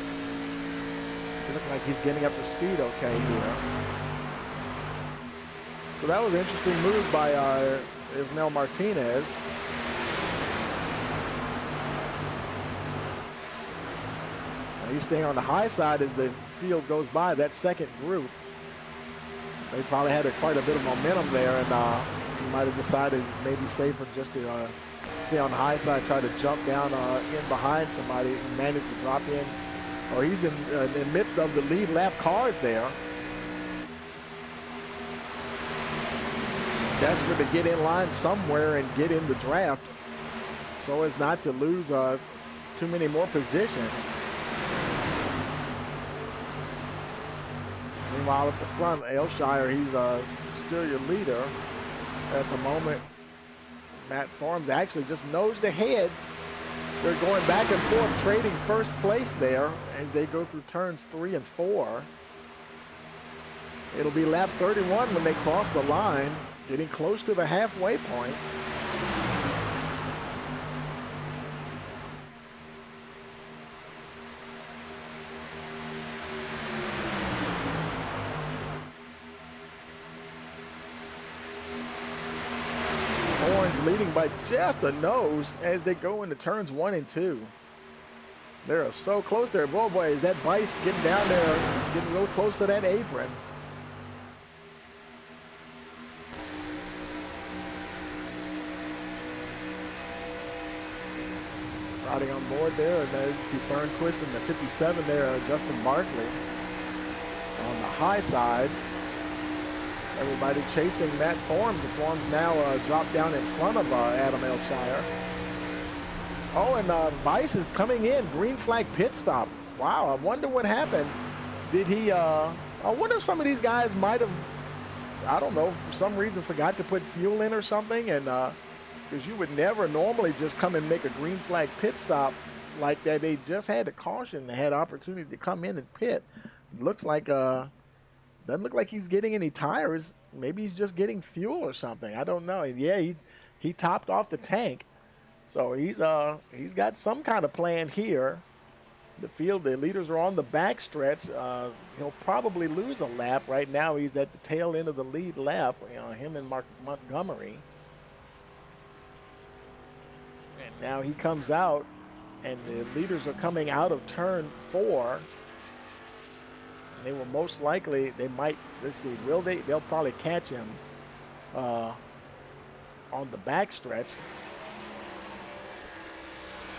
It looks like he's getting up to speed okay here. So that was an interesting move by Ismael Martinez. He's staying on the high side as the field goes by. That second group, they probably had quite a bit of momentum there, and he might have decided maybe safer just to stay on the high side, try to jump down in behind somebody and managed to drop in. Or he's in the midst of the lead lap cars there. Desperate to get in line somewhere and get in the draft so as not to lose too many more positions. Meanwhile, at the front, Elshire, he's still your leader at the moment. Matt Forms actually just nosed ahead. They're going back and forth, trading first place there as they go through turns 3 and 4. It'll be lap 31 when they cross the line, getting close to the halfway point. Leading by just a nose as they go into turns 1 and 2. They're so close there. Boy, is that Bice getting down there, getting real close to that apron. Riding on board there, and there you see Thornquist in the 57 there, Justin Barkley on the high side. Everybody chasing Matt Forms. The Forms now drop down in front of Adam Elshire. Oh, and Bice is coming in. Green flag pit stop. Wow, I wonder what happened. Did he, I wonder if some of these guys might have, I don't know, for some reason forgot to put fuel in or something. And because you would never normally just come and make a green flag pit stop like that. They just had a caution. They had opportunity to come in and pit. Looks like, doesn't look like he's getting any tires. Maybe he's just getting fuel or something. I don't know. Yeah, he topped off the tank. So he's got some kind of plan here. The leaders are on the back stretch. He'll probably lose a lap. Right now he's at the tail end of the lead lap, him and Mark Montgomery. And now he comes out, and the leaders are coming out of turn 4. They will most likely, let's see, they'll probably catch him on the back stretch.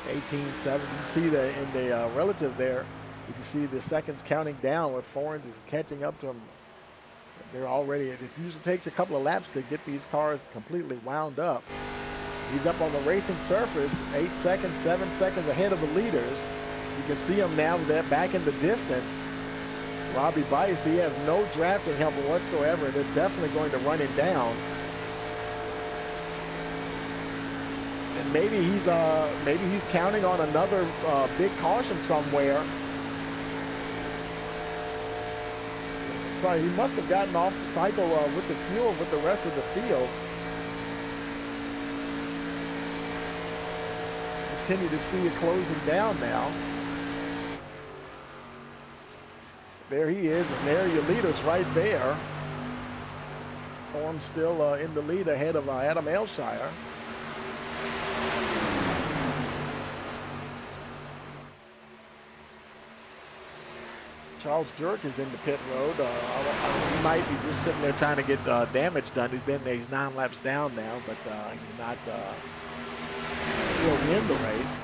18-7. You see that in the relative there. You can see the seconds counting down with Forens is catching up to him. They're already, it usually takes a couple of laps to get these cars completely wound up. He's up on the racing surface, 8 seconds, 7 seconds ahead of the leaders. You can see him now that back in the distance. Robbie Bice, he has no drafting help whatsoever. They're definitely going to run him down. And maybe he's counting on another big caution somewhere. So he must have gotten off cycle with the fuel with the rest of the field. Continue to see it closing down now. There he is, and there your leader's right there. Form still in the lead ahead of Adam Aylshire. Charles Jerk is in the pit road. He might be just sitting there trying to get damage done. He's 9 laps down now, but he's not still in the race.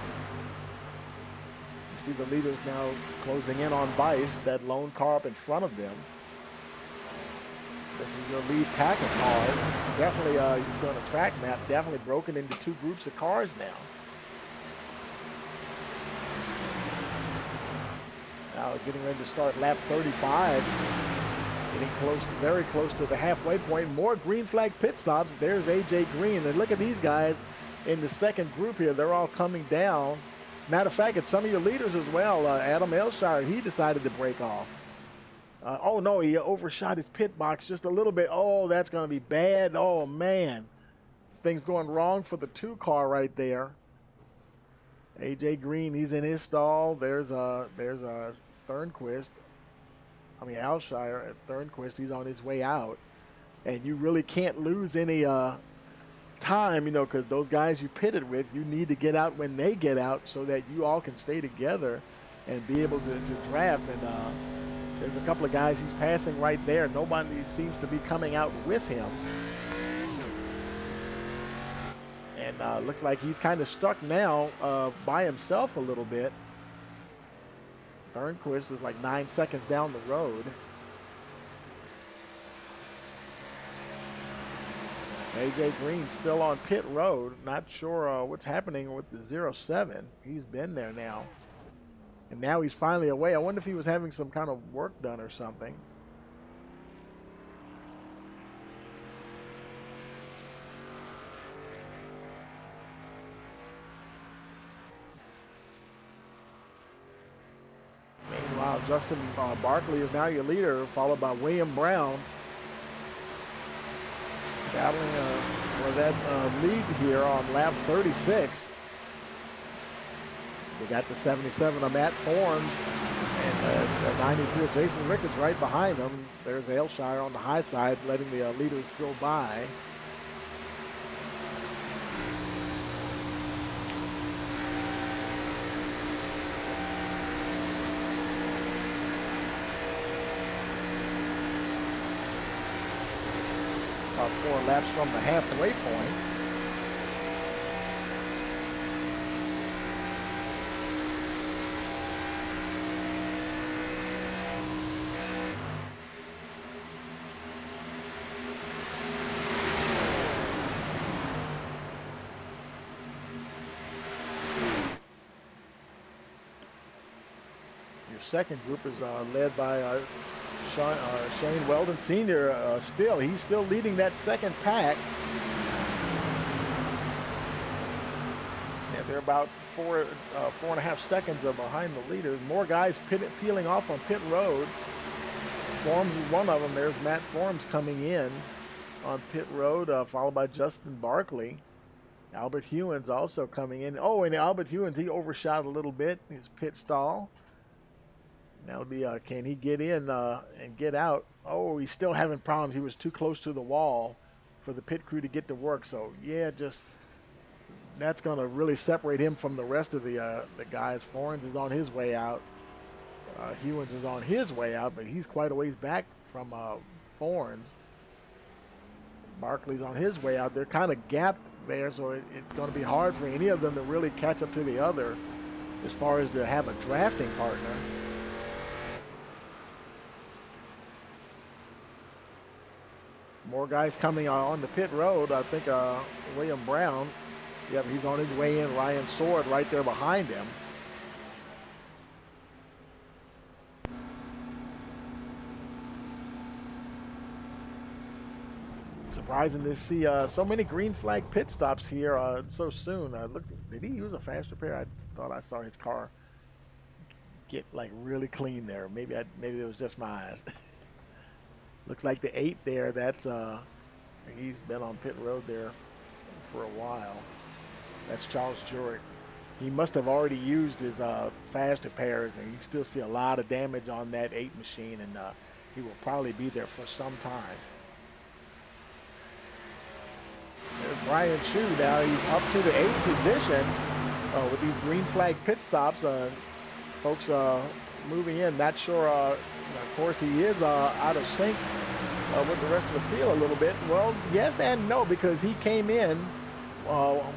You see the leaders now closing in on Bice, that lone car up in front of them. This is your lead pack of cars. Definitely, you can see on the track map, definitely broken into 2 groups of cars now. Now getting ready to start lap 35. Getting close, very close to the halfway point. More green flag pit stops. There's AJ Green. And look at these guys in the second group here. They're all coming down. Matter of fact, it's some of your leaders as well. Adam Aylshire, he decided to break off. Oh no, he overshot his pit box just a little bit. Oh, that's going to be bad. Oh man, things going wrong for the 2 car right there. AJ Green, he's in his stall. There's Thornquist. I mean Aylshire. Thornquist, he's on his way out, and you really can't lose any time, you know, because those guys you pitted with, you need to get out when they get out so that you all can stay together and be able to draft. And there's a couple of guys he's passing right there. Nobody seems to be coming out with him. And looks like he's kind of stuck now by himself a little bit. Thornquist is like 9 seconds down the road. AJ Green still on pit road. Not sure what's happening with the 07. He's been there now. And now he's finally away. I wonder if he was having some kind of work done or something. Meanwhile, Justin Barkley is now your leader, followed by William Brown. Battling for that lead here on lap 36. We got the 77 of Matt Forms and 93 of Jason Ricketts right behind him. There's Aylshire on the high side, letting the leaders go by. About 4 laps from the halfway point. Your second group is led by Shane Weldon Sr. He's still leading that second pack. And they're about 4.5 seconds behind the leaders. More guys peeling off on pit road. Forms is one of them. There's Matt Forms coming in on pit road, followed by Justin Barkley. Albert Hewins also coming in. Oh, and Albert Hewins, he overshot a little bit his pit stall. That'll be, can he get in and get out? Oh, he's still having problems. He was too close to the wall for the pit crew to get to work. So, yeah, just that's going to really separate him from the rest of the guys. Forens is on his way out. Hewins is on his way out, but he's quite a ways back from Forens. Barkley's on his way out. They're kind of gapped there, so it's going to be hard for any of them to really catch up to the other as far as to have a drafting partner. More guys coming on the pit road. I think William Brown, yep, he's on his way in. Ryan Sword right there behind him. Surprising to see so many green flag pit stops here so soon. Look, did he use a fast repair? I thought I saw his car get like really clean there. Maybe it was just my eyes. Looks like the 8 there. That's he's been on pit road there for a while. That's Charles Jurek. He must have already used his fast repairs, and you still see a lot of damage on that 8 machine, and he will probably be there for some time. There's Brian Chu now. He's up to the 8th position with these green flag pit stops. Folks moving in. Not sure. Of course, he is out of sync with the rest of the field a little bit. Well, yes and no, because he came in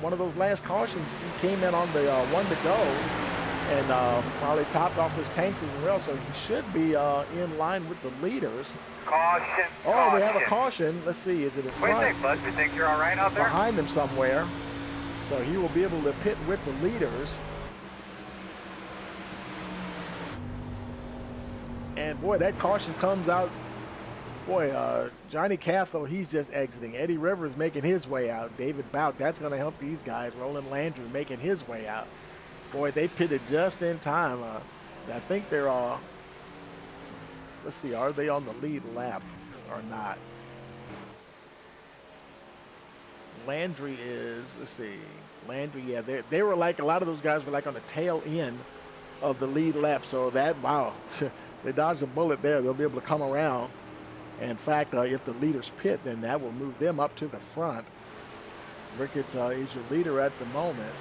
one of those last cautions. He came in on the 1 to go and probably topped off his tanks as well. So he should be in line with the leaders. Caution. Oh, caution. we have a caution. Let's see. Is it in front? What do you think, bud? You think you're all right out there? Behind him somewhere. So he will be able to pit with the leaders. And boy, that caution comes out. Boy, Johnny Castle, he's just exiting. Eddie Rivers making his way out. David Bout, that's going to help these guys. Roland Landry making his way out. Boy, they pitted just in time. I think they're let's see, are they on the lead lap or not? Landry is, let's see, Landry, yeah, they were like, a lot of those guys were like on the tail end of the lead lap. So that, wow, they dodged a bullet there. They'll be able to come around. In fact, if the leaders pit, then that will move them up to the front. Ricketts is your leader at the moment.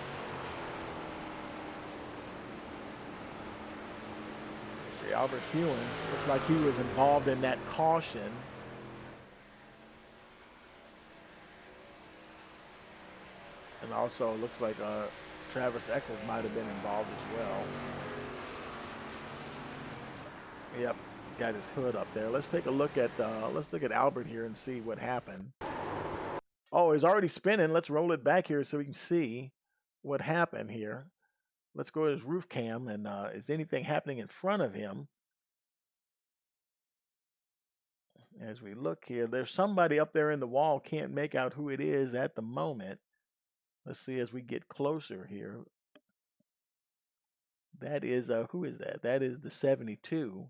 See, Albert Hewins looks like he was involved in that caution. And also looks like Travis Eccles might have been involved as well. Yep, got his hood up there. Let's take a look at Albert here and see what happened. Oh, he's already spinning. Let's roll it back here so we can see what happened here. Let's go to his roof cam, and is anything happening in front of him? As we look here, there's somebody up there in the wall. Can't make out who it is at the moment. Let's see as we get closer here. That is, who is that? That is the 72.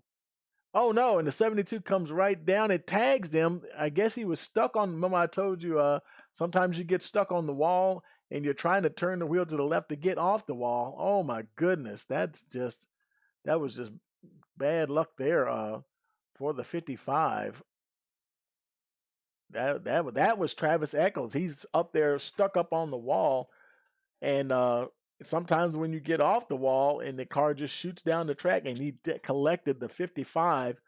Oh, no, and the 72 comes right down. It tags them. I guess he was stuck on, remember I told you, sometimes you get stuck on the wall and you're trying to turn the wheel to the left to get off the wall. Oh, my goodness. That was just bad luck there for the 55. That was Travis Eccles. He's up there stuck up on the wall. And sometimes when you get off the wall and the car just shoots down the track, and he collected the 55.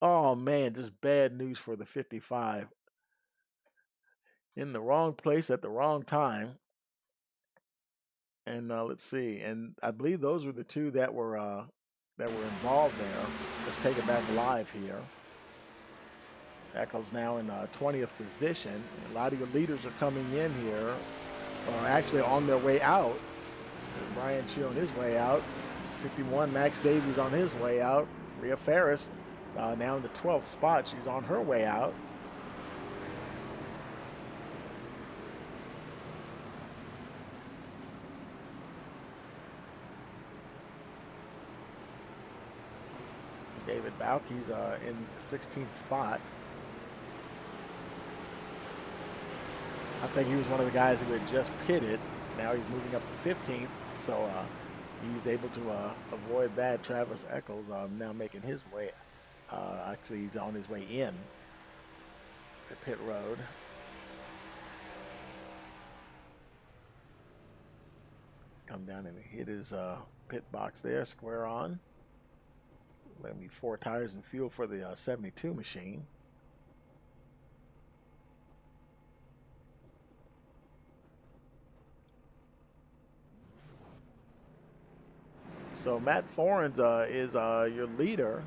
Oh, man, just bad news for the 55. In the wrong place at the wrong time. And let's see. And I believe those were the two that were involved there. Let's take it back live here. Eccles now in 20th position. A lot of your leaders are coming in here, or actually on their way out. There's Brian Chu on his way out. 51, Max Davies on his way out. Rhea Ferris now in the 12th spot. She's on her way out. David Bauk, he's in the 16th spot. I think he was one of the guys who had just pitted. Now he's moving up to 15th, so he's able to avoid that. Travis Eccles now making his way. Actually, he's on his way in the pit road. Come down and hit his pit box there, square on. Let me 4 tires and fuel for the 72 machine. So Matt Forens is your leader,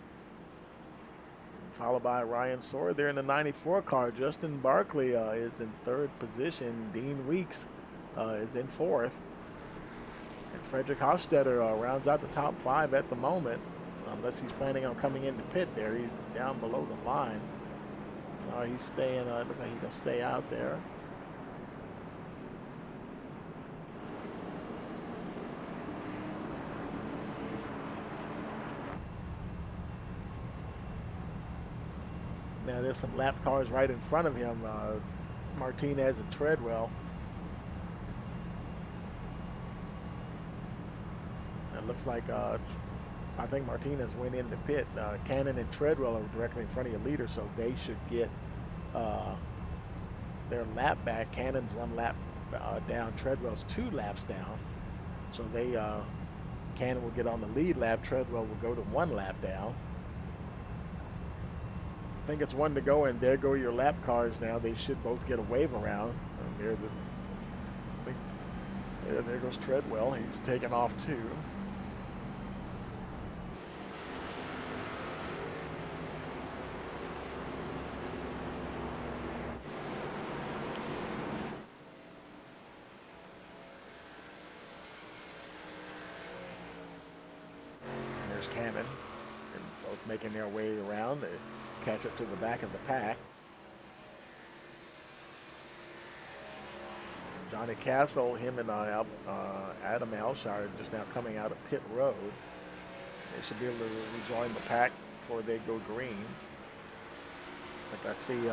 followed by Ryan Sword there in the 94 car. Justin Barkley is in third position. Dean Weeks is in fourth. And Frederick Hofstetter rounds out the top 5 at the moment, unless he's planning on coming in the pit there. He's down below the line. He's staying, looks like he's going to stay out there. Now there's some lap cars right in front of him, Martinez and Treadwell. It looks like, I think Martinez went in the pit. Cannon and Treadwell are directly in front of your leader, so they should get their lap back. Cannon's 1 lap down, Treadwell's 2 laps down. So Cannon will get on the lead lap, Treadwell will go to 1 lap down. I think it's 1 to go, and there go your lap cars now. They should both get a wave around. And there goes Treadwell. He's taken off too. And there's Cannon. They're both making their way around. They catch up to the back of the pack. Johnny Castle, him and Adam Alshire just now coming out of pit road. They should be able to rejoin the pack before they go green. But I see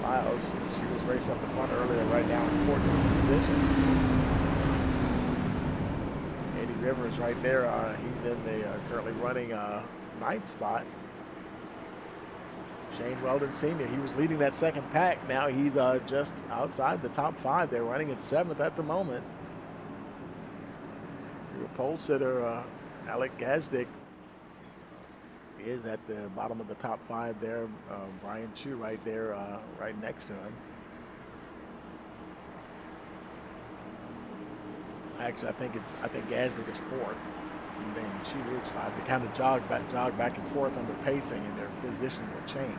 Lyles. She was racing up the front earlier, right now in 14th position. Eddie Rivers right there. He's in the currently running 9th spot. Shane Weldon Sr., he was leading that second pack. Now he's just outside the top 5. They're running in 7th at the moment. Your pole sitter, Alec Gazdick, is at the bottom of the top 5 there. Brian Chu right there, right next to him. Actually, I think Gazdick is 4th, and then Chu is 5. They kind of jog back and forth under pacing, and their position will change.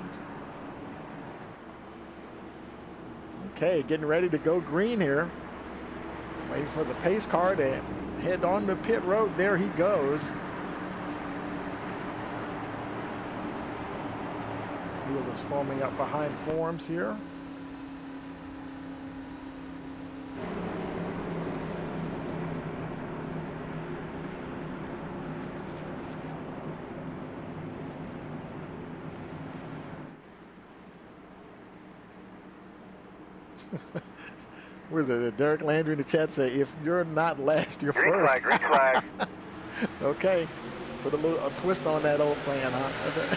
Okay, getting ready to go green here. Waiting for the pace car to head on the pit road. There he goes. Field is forming up behind Forms here. What is it? Derek Landry in the chat say, if you're not last, you're green first. Green flag. Okay. Put a twist on that old saying, huh?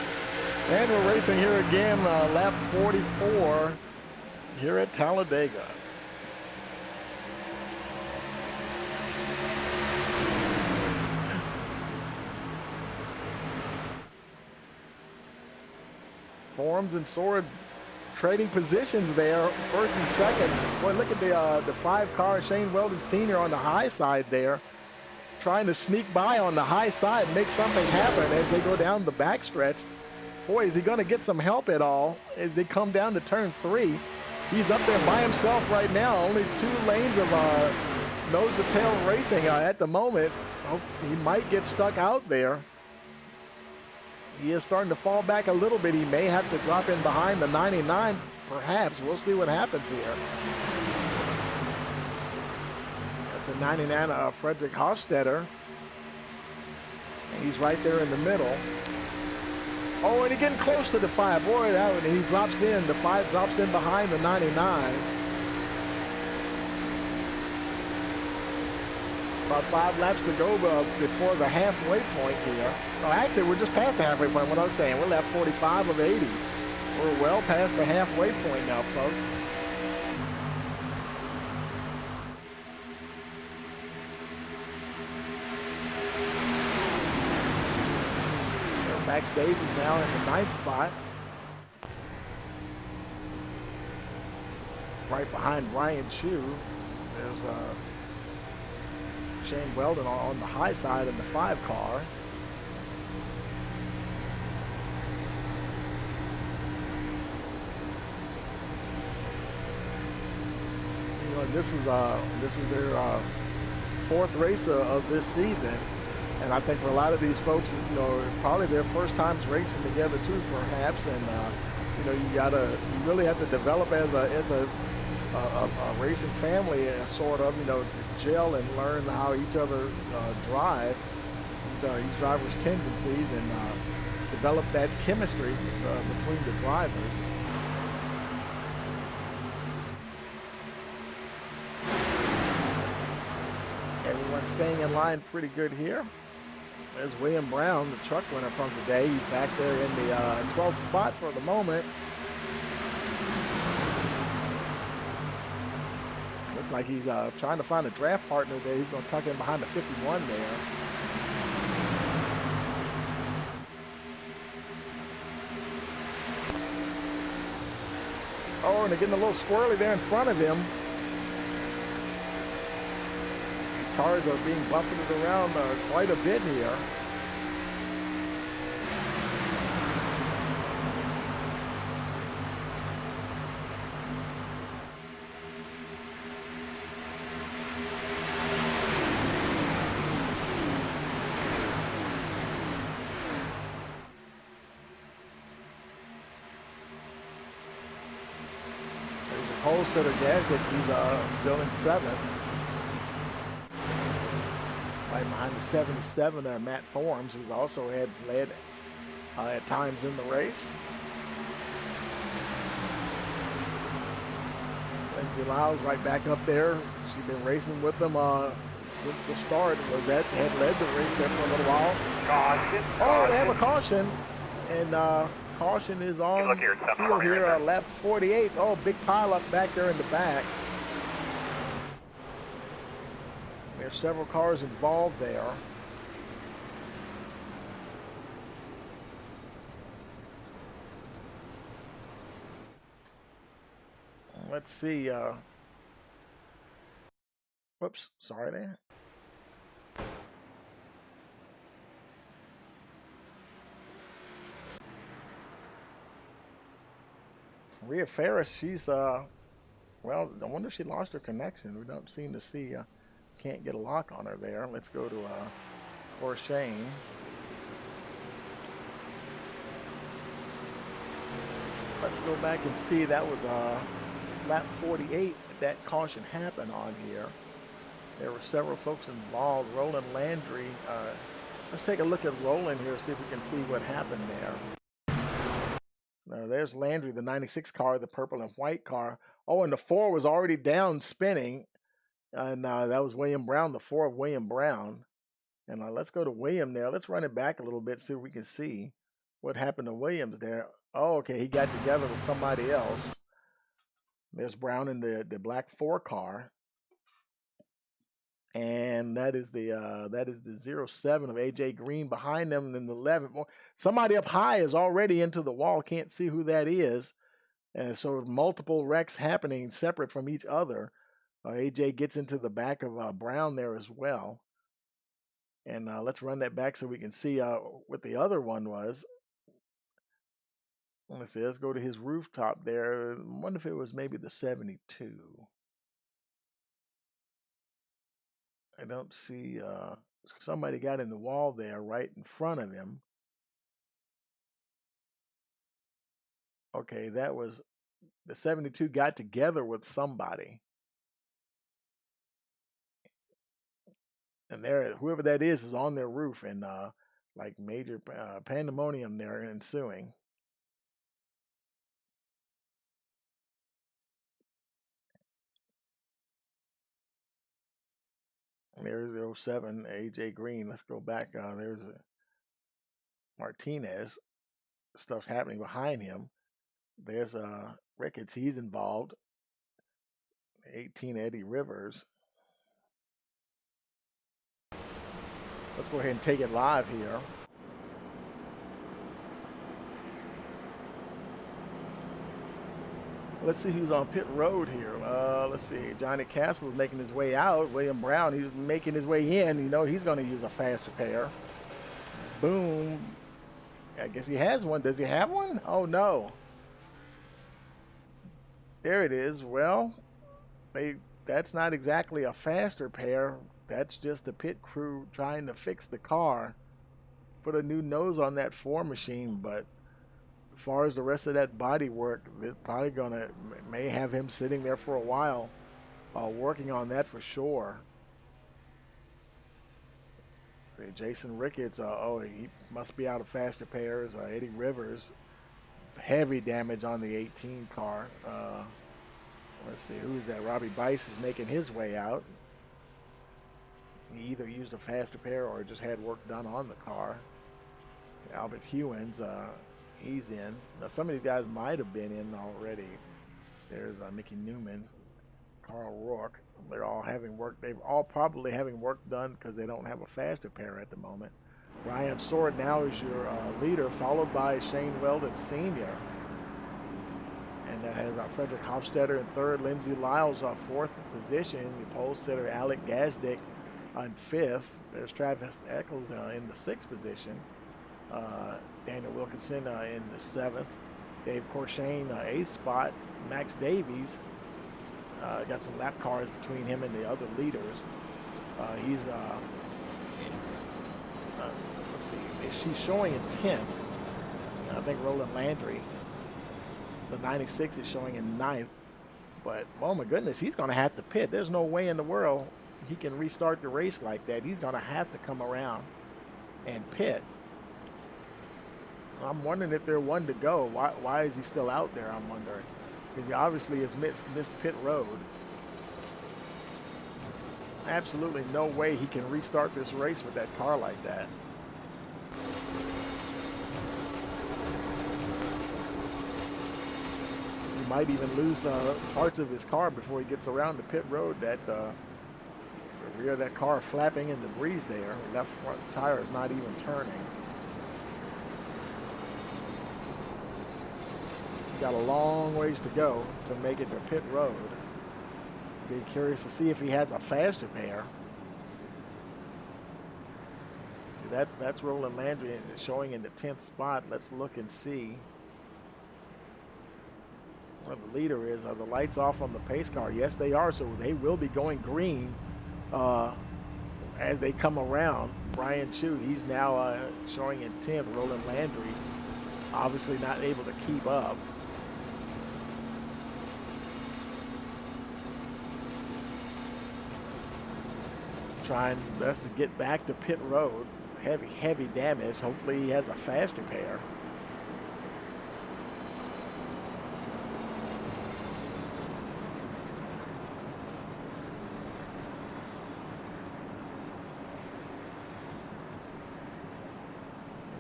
And we're racing here again, lap 44 here at Talladega. Forms and Sword trading positions there, first and second. Boy, look at the 5 car, Shane Weldon Sr. on the high side there, trying to sneak by on the high side, make something happen as they go down the backstretch. Boy, is he going to get some help at all as they come down to turn 3. He's up there by himself right now. Only 2 lanes of nose-to-tail racing at the moment. Oh, he might get stuck out there. He is starting to fall back a little bit. He may have to drop in behind the 99, perhaps. We'll see what happens here. That's the 99, Frederick Hofstetter. And he's right there in the middle. Oh, and he's getting close to the 5. Boy, he drops in. The 5 drops in behind the 99. About 5 laps to go before the halfway point here. Oh, actually, we're just past the halfway point. What I was saying, we're lap 45 of 80. We're well past the halfway point now, folks. Max Davies now in the 9th spot. Right behind Brian Chu. There's Shane Weldon on the high side in the 5 car. You know, this is their 4th race of this season, and I think for a lot of these folks, you know, probably their first times racing together too, perhaps. And you know, you really have to develop as a racing family, sort of, you know, gel and learn how each other drive, each driver's tendencies, and develop that chemistry between the drivers. Everyone's staying in line pretty good here. There's William Brown, the truck winner from today. He's back there in the 12th spot for the moment. Looks like he's trying to find a draft partner there. He's going to tuck in behind the 51 there. Oh, and they're getting a little squirrely there in front of him. These cars are being buffeted around quite a bit here. Pole sitter Gazdick, he's still in 7th. Right behind the 77 there, Matt Forms, who's also led at times in the race. Lindsay Lyles right back up there. She's been racing with them since the start. Had led the race there for a little while. Caution. Oh, they have a caution. And caution is on the field here, lap 48. Oh, big pile up back there in the back. There's several cars involved there. Let's see. Whoops, sorry there. Rhea Ferris, she's well, I wonder if she lost her connection. We don't seem to see, can't get a lock on her there. Let's go to poor Shane. Let's go back and see. That was lap 48 that caution happened on here. There were several folks involved. Roland Landry. Let's take a look at Roland here, see if we can see what happened there. There's Landry, the 96 car, the purple and white car. Oh, and the 4 was already down spinning. And that was William Brown, the 4 of William Brown. And let's go to William there. Let's run it back a little bit, see if we can see what happened to Williams there. Oh, okay, he got together with somebody else. There's Brown in the black 4 car. And that is the 07 of AJ Green behind them. And then the 11. Somebody up high is already into the wall. Can't see who that is. And so multiple wrecks happening separate from each other. AJ gets into the back of Brown there as well. And let's run that back so we can see what the other one was. Let's see. Let's go to his rooftop there. I wonder if it was maybe the 72. I don't see, somebody got in the wall there right in front of him. Okay, that was, the 72 got together with somebody. And there, whoever that is on their roof, and like major pandemonium there ensuing. There's the 07 AJ Green. Let's go back. There's Martinez. Stuff's happening behind him. There's Ricketts. He's involved. 18 Eddie Rivers. Let's go ahead and take it live here. Let's see who's on pit road here. Let's see. Johnny Castle is making his way out. William Brown, he's making his way in. You know he's going to use a faster pair. Boom. I guess he has one. Does he have one? Oh, no. There it is. Well, that's not exactly a faster pair. That's just the pit crew trying to fix the car. Put a new nose on that 4 machine, but as far as the rest of that body work, they're probably may have him sitting there for a while working on that for sure. Jason Ricketts, he must be out of faster pairs. Eddie Rivers, heavy damage on the 18 car. Let's see, who's that? Robbie Bice is making his way out. He either used a faster pair or just had work done on the car. Albert Hewins, he's in. Now, some of these guys might have been in already. There's Mickey Newman, Carl Rourke. They're all having work. They've all probably having work done because they don't have a faster pair at the moment. Ryan Sword now is your leader, followed by Shane Weldon Sr. And that has Frederick Hofstetter in third, Lindsey Lyles on fourth position, your pole sitter Alec Gazdick on fifth. There's Travis Eccles in the sixth position. Daniel Wilkinson in the seventh. Dave Corshane, eighth spot. Max Davies got some lap cars between him and the other leaders. He's let's see, she's showing in 10th. I think Roland Landry, the 96, is showing in 9th. But oh my goodness, he's going to have to pit. There's no way in the world he can restart the race like that. He's going to have to come around and pit. I'm wondering if they're one to go. Why is he still out there? I'm wondering. Because he obviously has missed pit road. Absolutely no way he can restart this race with that car like that. He might even lose parts of his car before he gets around the pit road. That the rear of that car flapping in the breeze there. The left front tire is not even turning. Got a long ways to go to make it to pit road. Be curious to see if he has a faster pair. See, that's Roland Landry showing in the 10th spot. Let's look and see where the leader is. Are the lights off on the pace car? Yes, they are. So they will be going green as they come around. Brian Chu, he's now showing in 10th. Roland Landry obviously not able to keep up. Trying best to get back to pit road. Heavy damage. Hopefully he has a faster pair.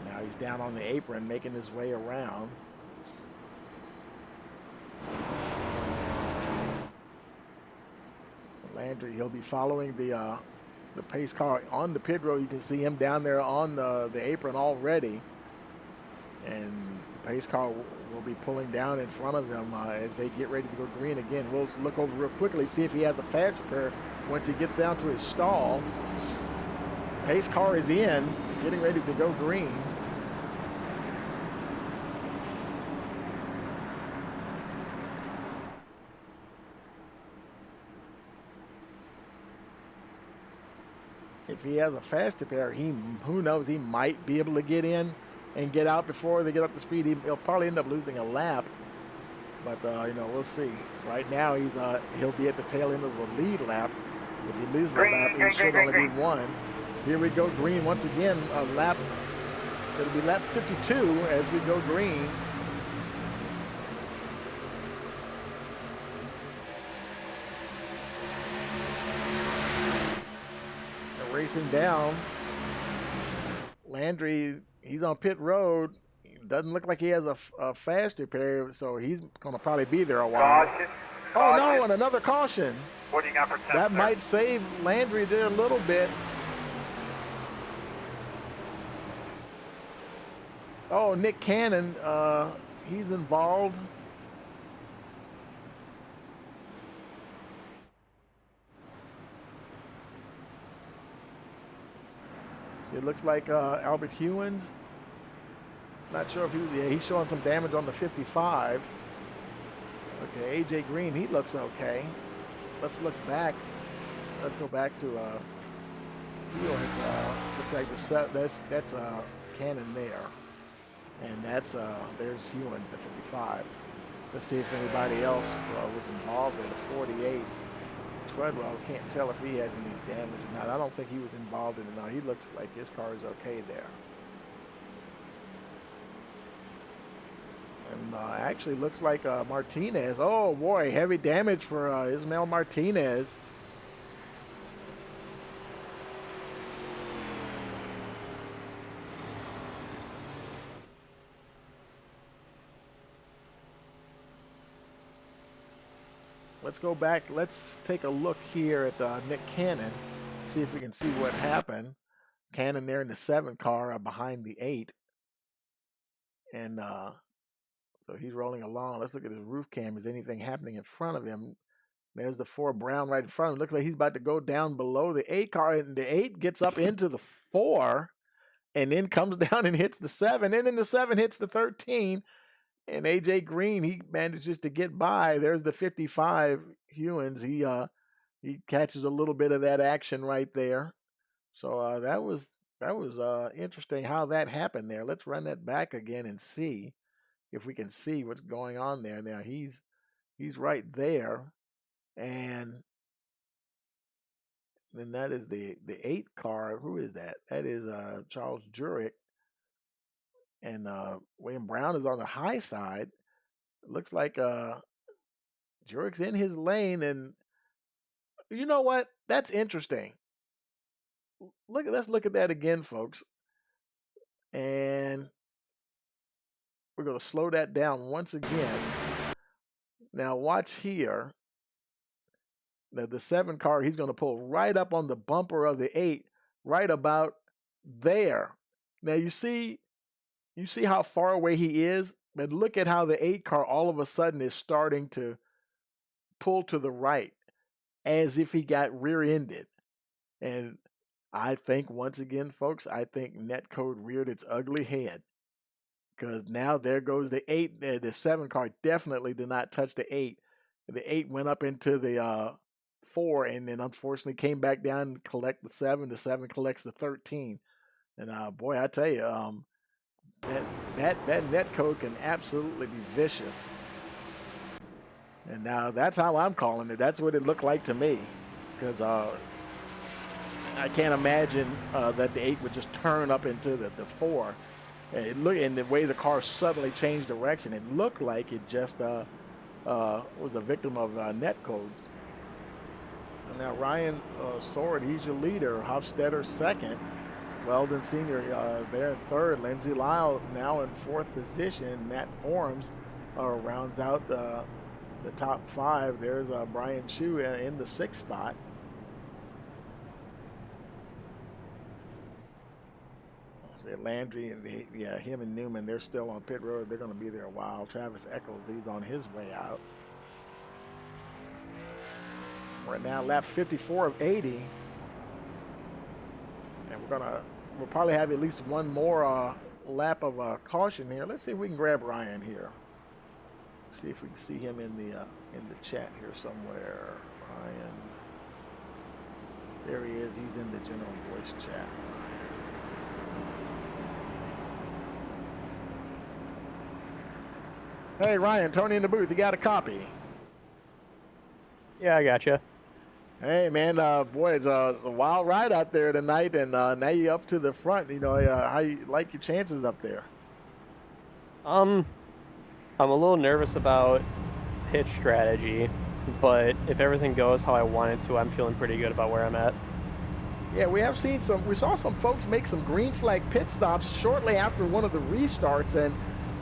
And now he's down on the apron making his way around. Landry, he'll be following the pace car on the pit road. You can see him down there on the apron already. And the pace car will be pulling down in front of him as they get ready to go green again. We'll look over real quickly, see if he has a faster pair once he gets down to his stall. Pace car is in, getting ready to go green. If he has a faster pair, who knows, he might be able to get in and get out before they get up to speed. He'll probably end up losing a lap, but we'll see. Right now, he'll be at the tail end of the lead lap. If he loses a lap, he should only be one. Here we go green once again. A lap. It'll be lap 52 as we go green. Racing down. Landry, he's on pit road. Doesn't look like he has a faster pair, so he's going to probably be there a while. Caution. Oh, no, and another caution. What do you got for That might save Landry there a little bit. Oh, Nick Cannon, he's involved. See, it looks like Albert Hewins. Not sure if he's showing some damage on the 55. Okay, AJ Green, he looks okay. Let's look back. Let's go back to Hewins. Looks like that's Cannon there, and that's there's Hewins, the 55. Let's see if anybody else was involved in the 48. Treadwell, can't tell if he has any damage or not. I don't think he was involved in it. No, he looks like his car is okay there. And actually looks like Martinez. Oh boy, heavy damage for Ismael Martinez. Let's go back. Let's take a look here at Nick Cannon, see if we can see what happened. Cannon there in the 7 car behind the 8. And so he's rolling along. Let's look at his roof cam. Is anything happening in front of him? There's the 4 Brown right in front of him. Looks like he's about to go down below the 8 car. And the 8 gets up into the 4 and then comes down and hits the 7. And then the 7 hits the 13. And AJ Green, he manages to get by. There's the 55 Hewins. He catches a little bit of that action right there. So that was interesting how that happened there. Let's run that back again and see if we can see what's going on there. Now he's right there, and then that is the 8 car. Who is that? That is Charles Jurek. And William Brown is on the high side. It looks like Jurek's in his lane, and you know what? That's interesting. Let's look at that again, folks. And we're going to slow that down once again. Now watch here. Now the 7 car, he's going to pull right up on the bumper of the 8, right about there. Now you see how far away he is, but look at how the 8 car all of a sudden is starting to pull to the right as if he got rear-ended. And I think, once again, folks, I think Netcode reared its ugly head, because now there goes the 8. The 7 car definitely did not touch the 8. The 8 went up into the 4 and then unfortunately came back down and collect the 7. The 7 collects the 13. And boy, I tell you, that netcode can absolutely be vicious. And now that's how I'm calling it. That's what it looked like to me, because I can't imagine that the 8 would just turn up into the 4. And the way the car suddenly changed direction, it looked like it just was a victim of netcode. So now Ryan Sword, he's your leader. Hofstetter second. Weldon Sr. There in third. Lindsey Lyle now in 4th position. Matt Forms rounds out the top 5. There's Brian Chu in the 6th spot. Landry and him and Newman, they're still on pit road. They're going to be there a while. Travis Eccles, he's on his way out. We're now lap 54 of 80. And we'll probably have at least one more lap of caution here. Let's see if we can grab Ryan here. See if we can see him in the chat here somewhere. Ryan, there he is. He's in the general voice chat. Hey Ryan, Tony in the booth. You got a copy? Yeah, I gotcha. Hey man, boy, it's a wild ride out there tonight, and now you're up to the front. You know, how you like your chances up there? I'm a little nervous about pitch strategy, but if everything goes how I want it to, I'm feeling pretty good about where I'm at. Yeah, we saw some folks make some green flag pit stops shortly after one of the restarts, and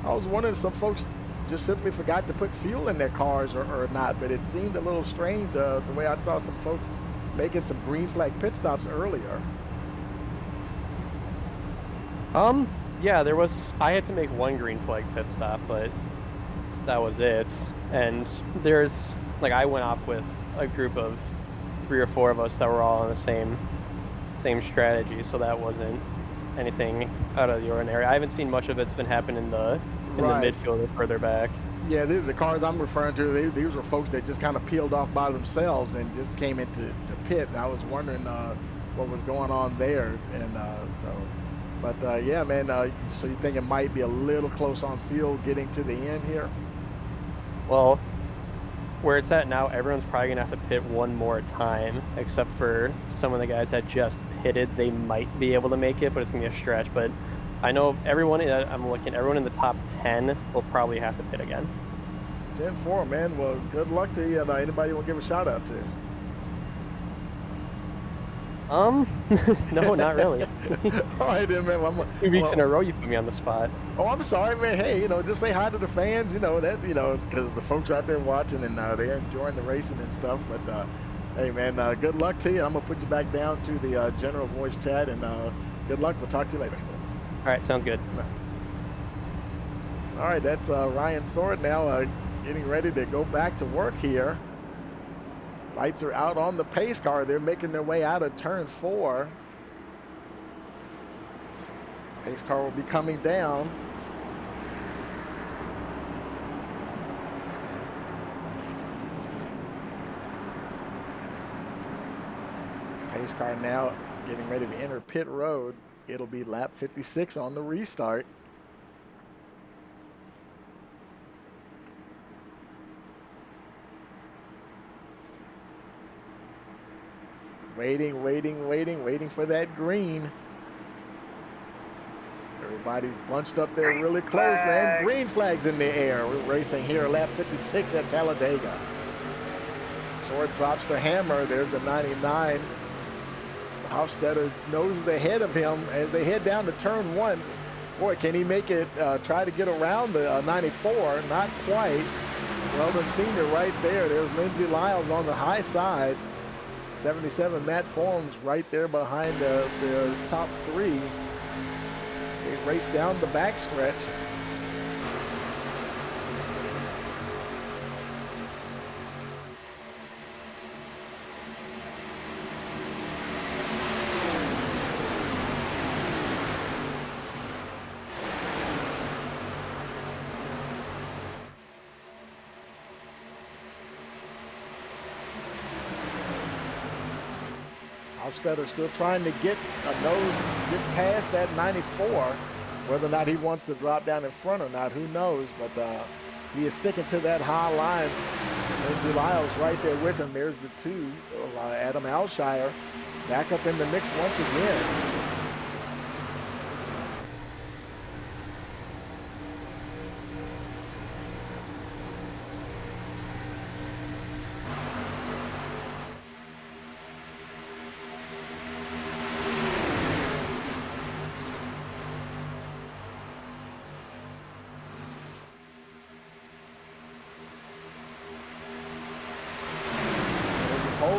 I was wondering if some folks just simply forgot to put fuel in their cars or not, but it seemed a little strange the way I saw some folks making some green flag pit stops earlier. Yeah, I had to make one green flag pit stop, but that was it. And I went off with a group of 3 or 4 of us that were all on the same strategy, so that wasn't anything out of the ordinary. I haven't seen much of it's been happening in the midfield or further back. Yeah, the cars I'm referring to, these were folks that just kind of peeled off by themselves and just came into pit. And I was wondering what was going on there, and yeah, man. So you think it might be a little close on fuel getting to the end here? Well, where it's at now, everyone's probably gonna have to pit one more time, except for some of the guys that just pitted. They might be able to make it, but it's gonna be a stretch. But I know everyone everyone in the top 10 will probably have to pit again. 10-4, man. Well, good luck to you. And anybody you want to give a shout out to? No, not really. All right, then, man. 2 weeks in a row, you put me on the spot. Oh, I'm sorry, man. Hey, just say hi to the fans. Because the folks out there watching and they're enjoying the racing and stuff. But hey, man, good luck to you. I'm gonna put you back down to the general voice chat, and good luck. We'll talk to you later. All right, sounds good. All right, that's Ryan Sword now getting ready to go back to work here. Lights are out on the pace car. They're making their way out of turn 4. Pace car will be coming down. Pace car now getting ready to enter pit road. It'll be lap 56 on the restart. Waiting for that green. Everybody's bunched up there really close, and green flags in the air. We're racing here, lap 56 at Talladega. Sword drops the hammer. There's the 99. Hofstetter noses ahead of him as they head down to turn 1. Boy, can he make it, try to get around the 94? Not quite. Weldon Sr. right there. There's Lindsey Lyles on the high side. 77 Matt Forms right there behind the top 3. They race down the backstretch. Hofstetter still trying to get past that 94. Whether or not he wants to drop down in front or not, who knows? But he is sticking to that high line. Lindsey Lyles right there with him. There's the 2. Adam Alshire back up in the mix once again.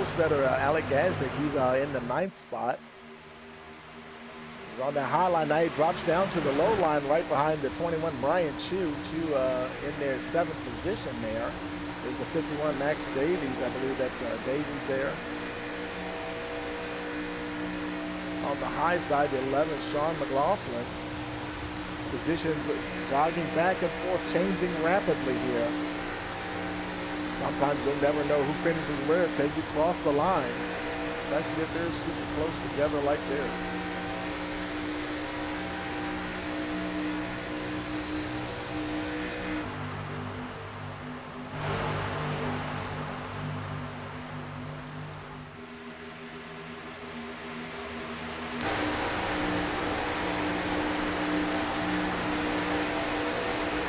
Setter Alec Gazdick, he's in the 9th spot. He's on the high line now. He drops down to the low line right behind the 21 Brian Chu in their 7th position there. There's the 51 Max Davies. I believe that's Davies there. On the high side, the 11 Sean McLaughlin. Positions jogging back and forth, changing rapidly here. Sometimes you'll never know who finishes where until you cross the line, especially if they're super close together like this.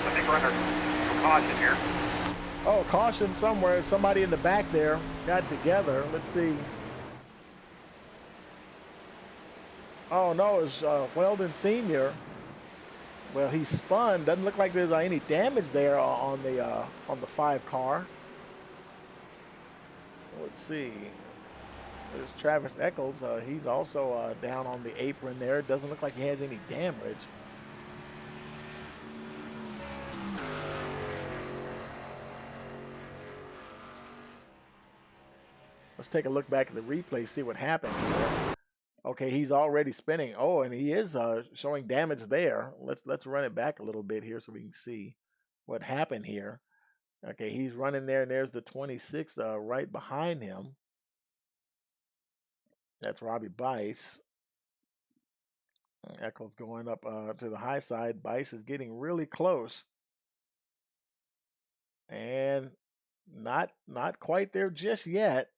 I think we're under caution here. Oh, caution somewhere. Somebody in the back there got together. Let's see. Oh, no, it's Weldon Sr. Well, he spun. Doesn't look like there's any damage there on the 5 car. Let's see. There's Travis Eccles. He's also down on the apron there. Doesn't look like he has any damage. Let's take a look back at the replay, see what happened here. Okay, he's already spinning. Oh, and he is showing damage there. Let's run it back a little bit here so we can see what happened here. Okay, he's running there, and there's the 26 right behind him. That's Robbie Bice. Eccles going up to the high side. Bice is getting really close, and not quite there just yet.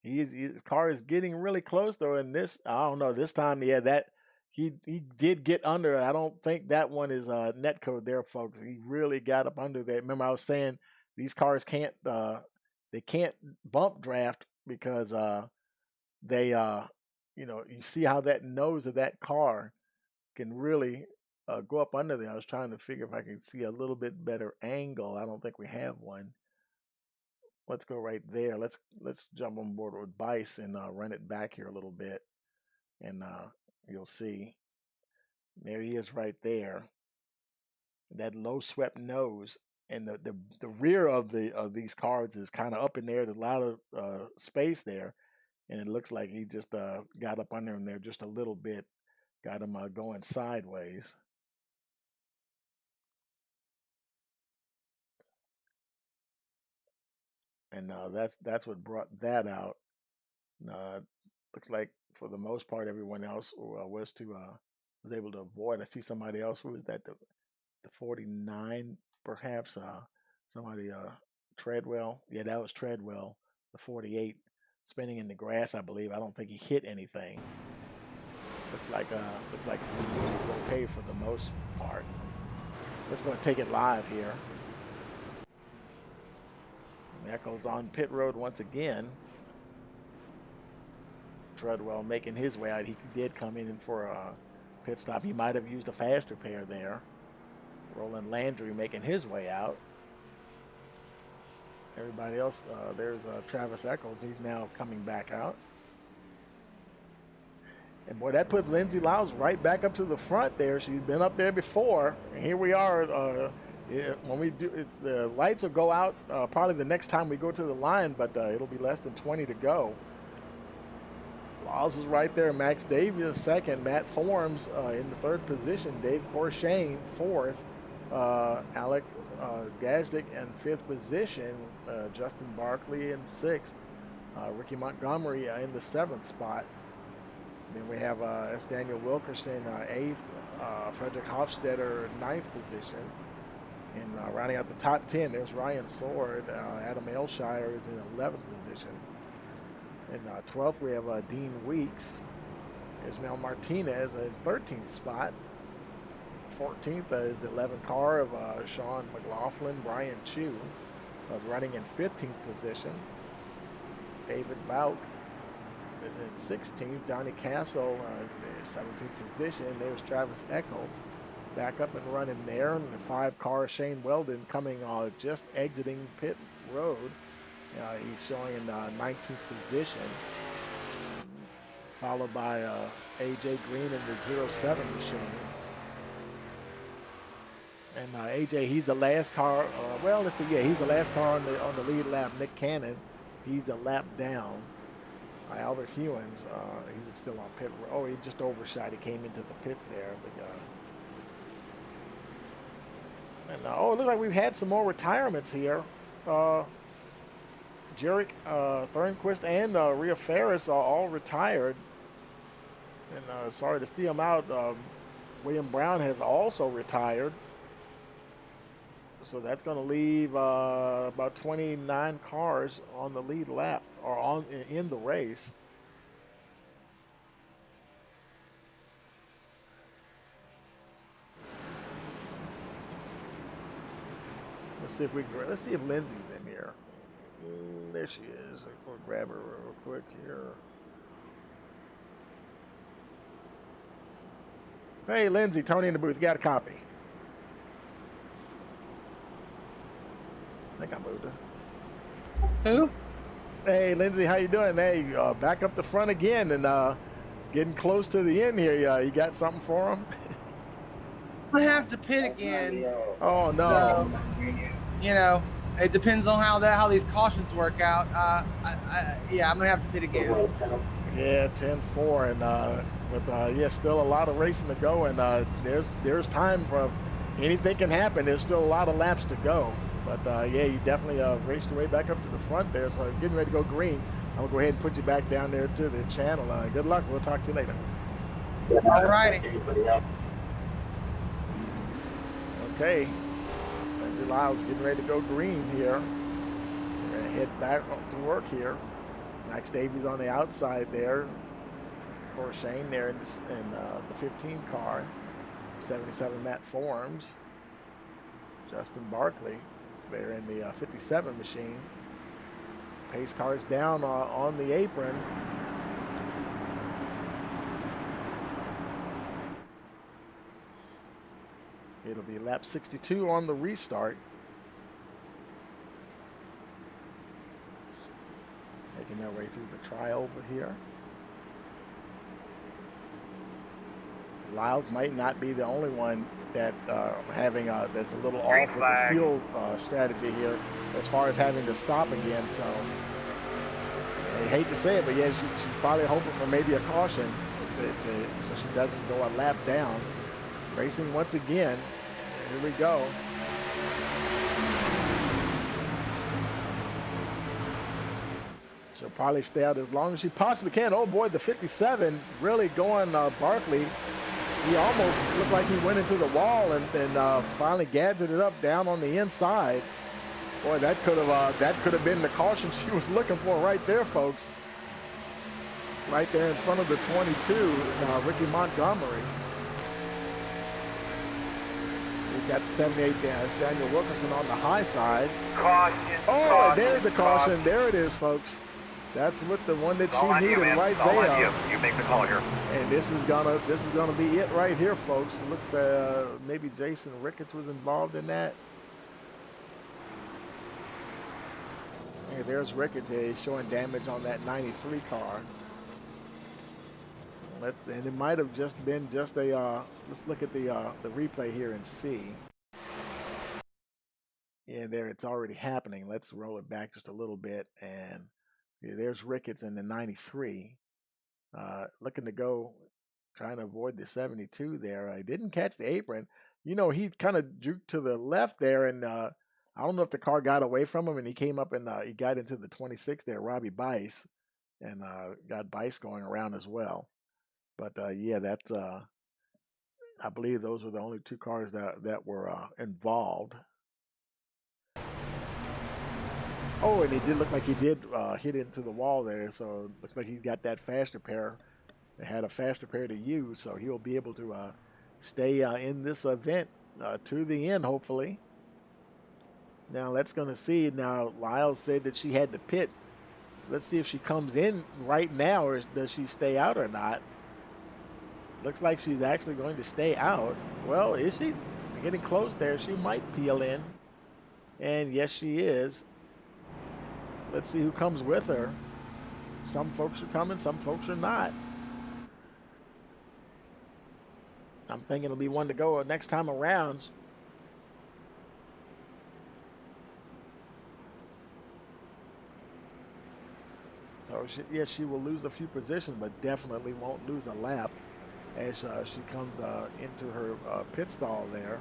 His car is getting really close though, and this, I don't know, this time, yeah, that he did get under. I don't think that one is net code there, folks. He really got up under there. Remember, I was saying these cars can't they can't bump draft because they you know, you see how that nose of that car can really go up under there. I was trying to figure if I could see a little bit better angle. I don't think we have one. Let's go right there. Let's jump on board with Bice and run it back here a little bit, and you'll see. There he is right there. That low swept nose, and the rear of these cars is kind of up in there. There's a lot of space there, and it looks like he just got up under him there just a little bit, got him going sideways. And that's what brought that out. Looks like for the most part, everyone else was able to avoid. I see somebody else. Who was that? The 49, perhaps. Somebody Treadwell. Yeah, that was Treadwell. The 48 spinning in the grass, I believe. I don't think he hit anything. Looks like he's okay for the most part. Let's go and take it live here. Eccles on pit road once again. Treadwell making his way out. He did come in for a pit stop. He might have used a faster pair there. Roland Landry making his way out. Everybody else, there's Travis Eccles. He's now coming back out. And boy, that put Lindsay Lyles right back up to the front there. She's been up there before. And here we are. When we do, the lights will go out probably the next time we go to the line, but it'll be less than 20 to go. Lyles is right there. Max Davies second. Matt Forms in the third position. Dave Corshane fourth. Alec Gazdick in fifth position. Justin Barkley in sixth. Ricky Montgomery in the seventh spot. Then we have S. Daniel Wilkerson eighth. Frederick Hofstetter ninth position. And rounding out the top 10, there's Ryan Sword. Adam Elshire is in 11th position. In 12th, we have Dean Weeks. There's Mel Martinez in 13th spot. 14th is the 11th car of Sean McLaughlin. Brian Chu running in 15th position. David Bout is in 16th. Johnny Castle in 17th position. There's Travis Eccles. Back up and running there, and the 5 car Shane Weldon coming just exiting pit road. He's showing in 19th position, followed by AJ Green in the 07 machine. And AJ, he's the last car. Well, let's see. Yeah, he's the last car on the lead lap. Nick Cannon, he's a lap down. Albert Hewins, he's still on pit road. Oh, he just overshot. He came into the pits there, but. And it looks like we've had some more retirements here. Jarek Thornquist and Rhea Ferris are all retired. And sorry to see them out. William Brown has also retired. So that's going to leave about 29 cars on the lead lap or in the race. Let's see if Lindsay's in here. There she is. We'll grab her real quick here. Hey, Lindsay, Tony in the booth. Got a copy. I think I moved her. Who? Hey, Lindsay, how you doing? Hey, back up the front again and getting close to the end here. You got something for them? I have to pit again. Oh, no. So, you know, it depends on how these cautions work out. Yeah, I'm gonna have to pit again. Yeah, 10-4, and yeah, still a lot of racing to go, and there's time for anything can happen. There's still a lot of laps to go, but yeah, you definitely raced your way back up to the front there. So getting ready to go green. I'm gonna go ahead and put you back down there to the channel. Good luck. We'll talk to you later. All righty. Okay, Lindsay Lyles getting ready to go green here. We're gonna head back to work here. Max Davies on the outside there. Of course, Shane there in the 15 car. 77 Matt Forms. Justin Barkley there in the 57 machine. Pace cars down on the apron. It'll be lap 62 on the restart. Making their way through the trioval here. Lyles might not be the only one that that's a little off with the fuel strategy here as far as having to stop again. So I hate to say it, but yeah, she's probably hoping for maybe a caution so she doesn't go a lap down. Racing once again. Here we go. She'll probably stay out as long as she possibly can. Oh boy, the 57 really going Barkley. He almost looked like he went into the wall and finally gathered it up down on the inside. Boy, that could have been the caution she was looking for right there, folks. Right there in front of the 22, Ricky Montgomery. He's got the 78 down. It's Daniel Wilkerson on the high side. Caution. Oh, caution, there's the caution. There it is, folks. That's what the one that she needed right there. You make the call here. And this is gonna be it right here, folks. It looks maybe Jason Ricketts was involved in that. Hey, there's Ricketts. He's showing damage on that 93 car. And it might have just been just a. Let's look at the replay here and see. Yeah, there it's already happening. Let's roll it back just a little bit, and yeah, there's Ricketts in the 93, looking to go, trying to avoid the 72 there. He didn't catch the apron. You know, he kind of juked to the left there, and I don't know if the car got away from him, and he came up and he got into the 26 there, Robbie Bice, and got Bice going around as well. But yeah, that's I believe those were the only two cars that were involved. Oh, and he did look like he did hit into the wall there, so it looks like he got that fast repair. They had a fast repair to use, so he'll be able to stay in this event to the end, hopefully. Now, let's going to see. Now, Lyles said that she had to pit. Let's see if she comes in right now, or does she stay out or not. Looks like she's actually going to stay out. Well, is she? Getting close there. She might peel in. And yes, she is. Let's see who comes with her. Some folks are coming, some folks are not. I'm thinking it'll be one to go next time around. So, she will lose a few positions, but definitely won't lose a lap as she comes into her pit stall there.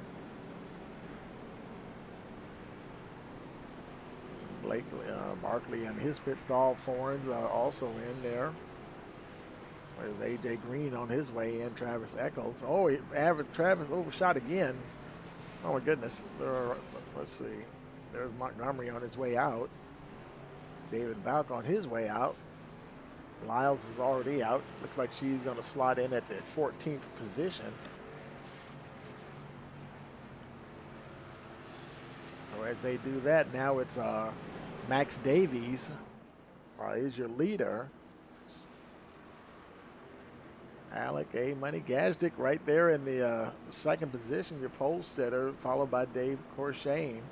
Barkley and his pit stall forms also in there. There's AJ Green on his way in. Travis Eccles. Oh, Travis overshot again. Oh my goodness. Let's see. There's Montgomery on his way out. David Valk on his way out. Lyles is already out. Looks like she's going to slot in at the 14th position. So as they do that, now it's Max Davies is your leader. Alec A. Money Gazdick right there in the second position, your pole sitter, followed by Dave Corshane.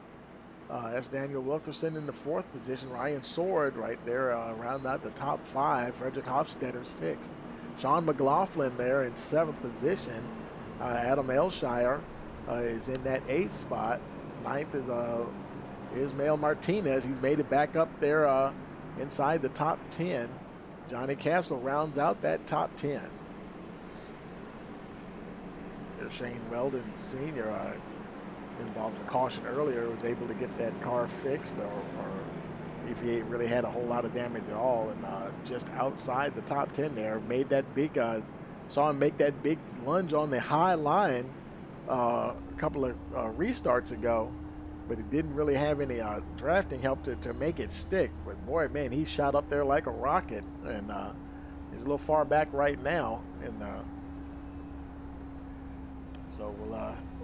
That's Daniel Wilkerson in the fourth position. Ryan Sword right there, round out the top five. Frederick Hofstetter sixth. Sean McLaughlin there in seventh position. Adam Elshire is in that eighth spot. Ninth is Ismael Martinez. He's made it back up there inside the top 10. Johnny Castle rounds out that top 10. There's Shane Weldon Sr. Involved in a caution earlier, was able to get that car fixed, or if he really had a whole lot of damage at all, and just outside the top 10 there, made that big, saw him make that big lunge on the high line a couple of restarts ago, but he didn't really have any drafting help to make it stick. But boy, man, he shot up there like a rocket, and he's a little far back right now, and so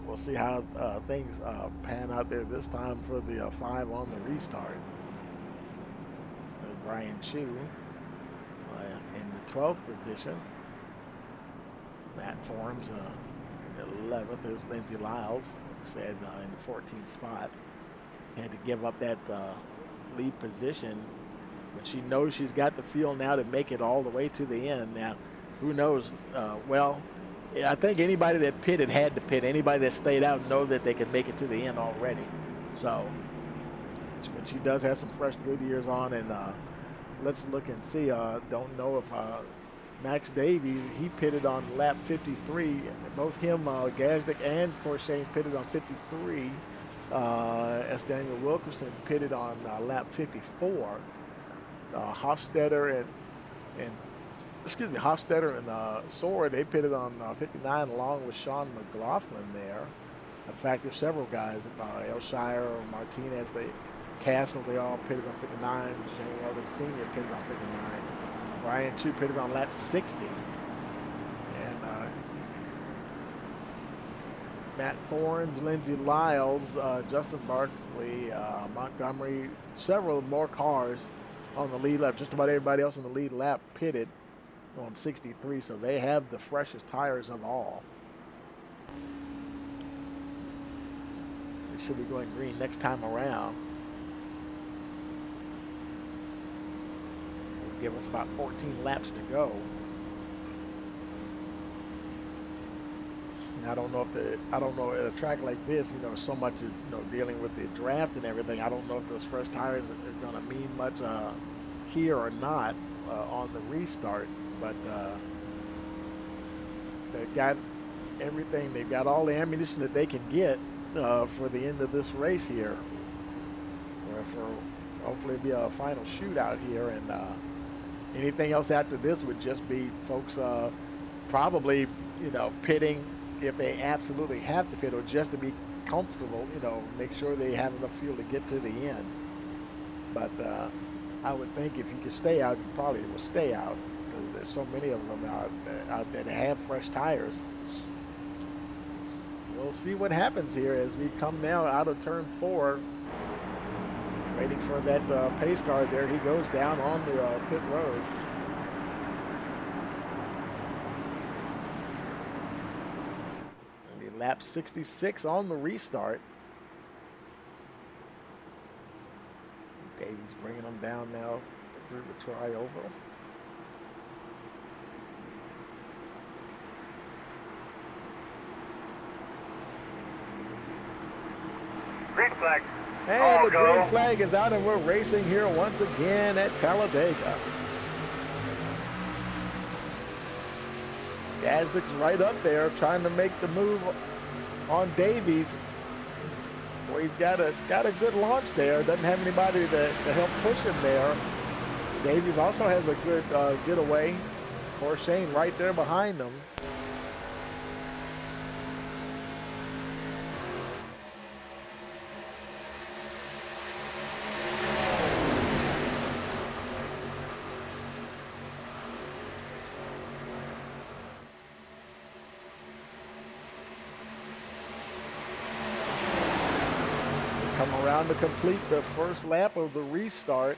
we'll see how things pan out there this time for the 5 on the restart. There's Brian Chu in the 12th position. Matt Forms 11th. There's Lindsay Lyles, said in the 14th spot. Had to give up that lead position, but she knows she's got the feel now to make it all the way to the end. Now, who knows? Well, I think anybody that pitted had to pit. Anybody that stayed out know that they could make it to the end already. So, but she does have some fresh Goodyears on, and let's look and see. Don't know if Max Davies, he pitted on lap 53. Both him, Gazdick, and Shane pitted on 53. S. Daniel Wilkerson pitted on lap 54. Hofstetter and Sora, they pitted on 59 along with Sean McLaughlin there. In fact, there's several guys, Elshire, Martinez, Castle, they all pitted on 59. Shane Weldon Sr. pitted on 59. Brian Chu pitted on lap 60. And Matt Thorns, Lindsay Lyles, Justin Barkley, Montgomery, several more cars on the lead lap. Just about everybody else on the lead lap pitted on 63, so they have the freshest tires of all. They should be going green next time around. It'll give us about 14 laps to go. And I don't know at a track like this, so much is, dealing with the draft and everything. I don't know if those fresh tires is going to mean much here or not on the restart. But they've got everything. They've got all the ammunition that they can get for the end of this race here. Or for hopefully it'll be a final shootout here. And anything else after this would just be folks probably, pitting if they absolutely have to pit, or just to be comfortable, make sure they have enough fuel to get to the end. But I would think if you could stay out, you probably will stay out. There's so many of them out there that have fresh tires. We'll see what happens here as we come now out of turn 4. Waiting for that pace car there. He goes down on the pit road. And lap 66 on the restart. Davies bringing them down now through the tri-oval. Green flag. And the green flag is out, and we're racing here once again at Talladega. Gazdick's right up there trying to make the move on Davies. Boy, he's got a good launch there. Doesn't have anybody to help push him there. Davies also has a good getaway. Of course, Shane right there behind him. Come around to complete the first lap of the restart.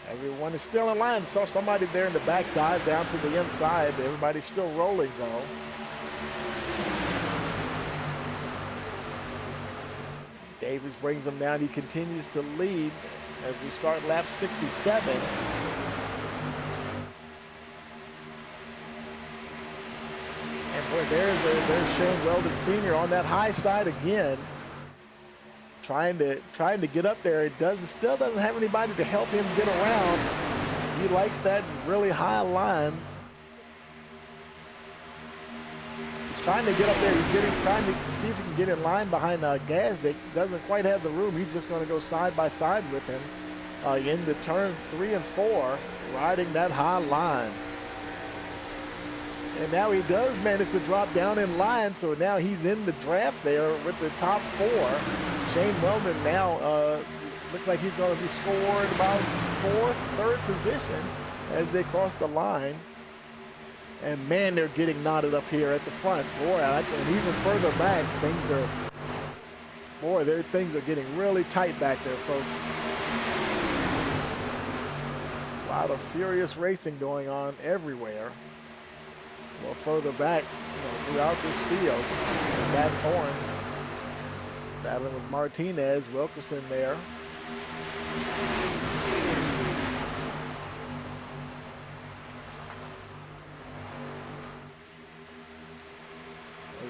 Everyone is still in line. Saw somebody there in the back dive down to the inside. Everybody's still rolling though. Davies brings him down. He continues to lead as we start lap 67. And boy, there's Shane Weldon Sr. on that high side again. Trying to get up there. It still doesn't have anybody to help him get around. He likes that really high line. He's trying to get up there. He's trying to see if he can get in line behind Gazdick. Doesn't quite have the room. He's just going to go side by side with him into turn 3 and 4, riding that high line. And now he does manage to drop down in line, so now he's in the draft there with the top 4. Shane Weldon now looks like he's going to be scored about 4th, 3rd position as they cross the line. And man, they're getting knotted up here at the front. Boy, and even further back, things are getting really tight back there, folks. A lot of furious racing going on everywhere. Well, further back, throughout this field, Matt Thorns battling with Martinez, Wilkerson there.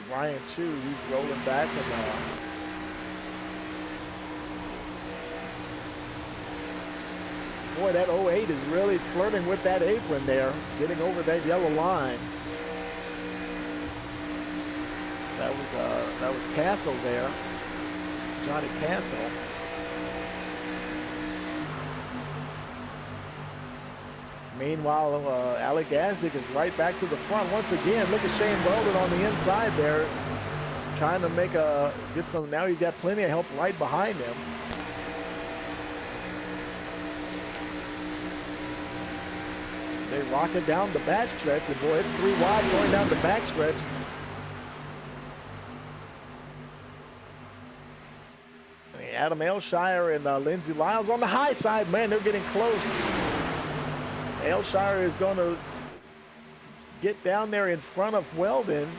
Ryan Chu, he's rolling back and boy, that 08 is really flirting with that apron there, getting over that yellow line. That was Castle there, Johnny Castle. Meanwhile, Alec Gazdick is right back to the front once again. Look at Shane Weldon on the inside there, trying to get some. Now he's got plenty of help right behind him. They rock it down the backstretch, and boy, it's 3 wide going down the backstretch. Adam Aylshire and Lindsey Lyles on the high side. Man, they're getting close. Aylshire is going to get down there in front of Weldon.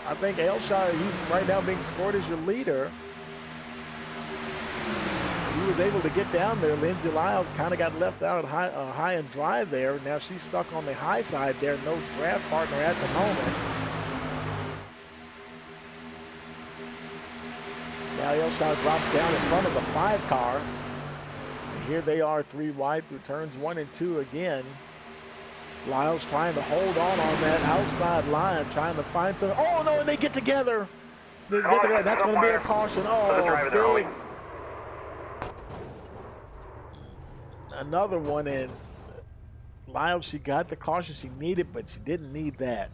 I think Aylshire, he's right now being scored as your leader. He was able to get down there. Lindsey Lyles kind of got left out high and dry there. Now she's stuck on the high side there. No draft partner at the moment. Now Aylshire drops down in front of the 5 car. And here they are 3 wide through turns 1 and 2 again. Lyles trying to hold on that outside line, trying to find some. Oh no, and they get together. That's going to be a caution. Oh, big. Another one, and Lyles, she got the caution she needed, but she didn't need that.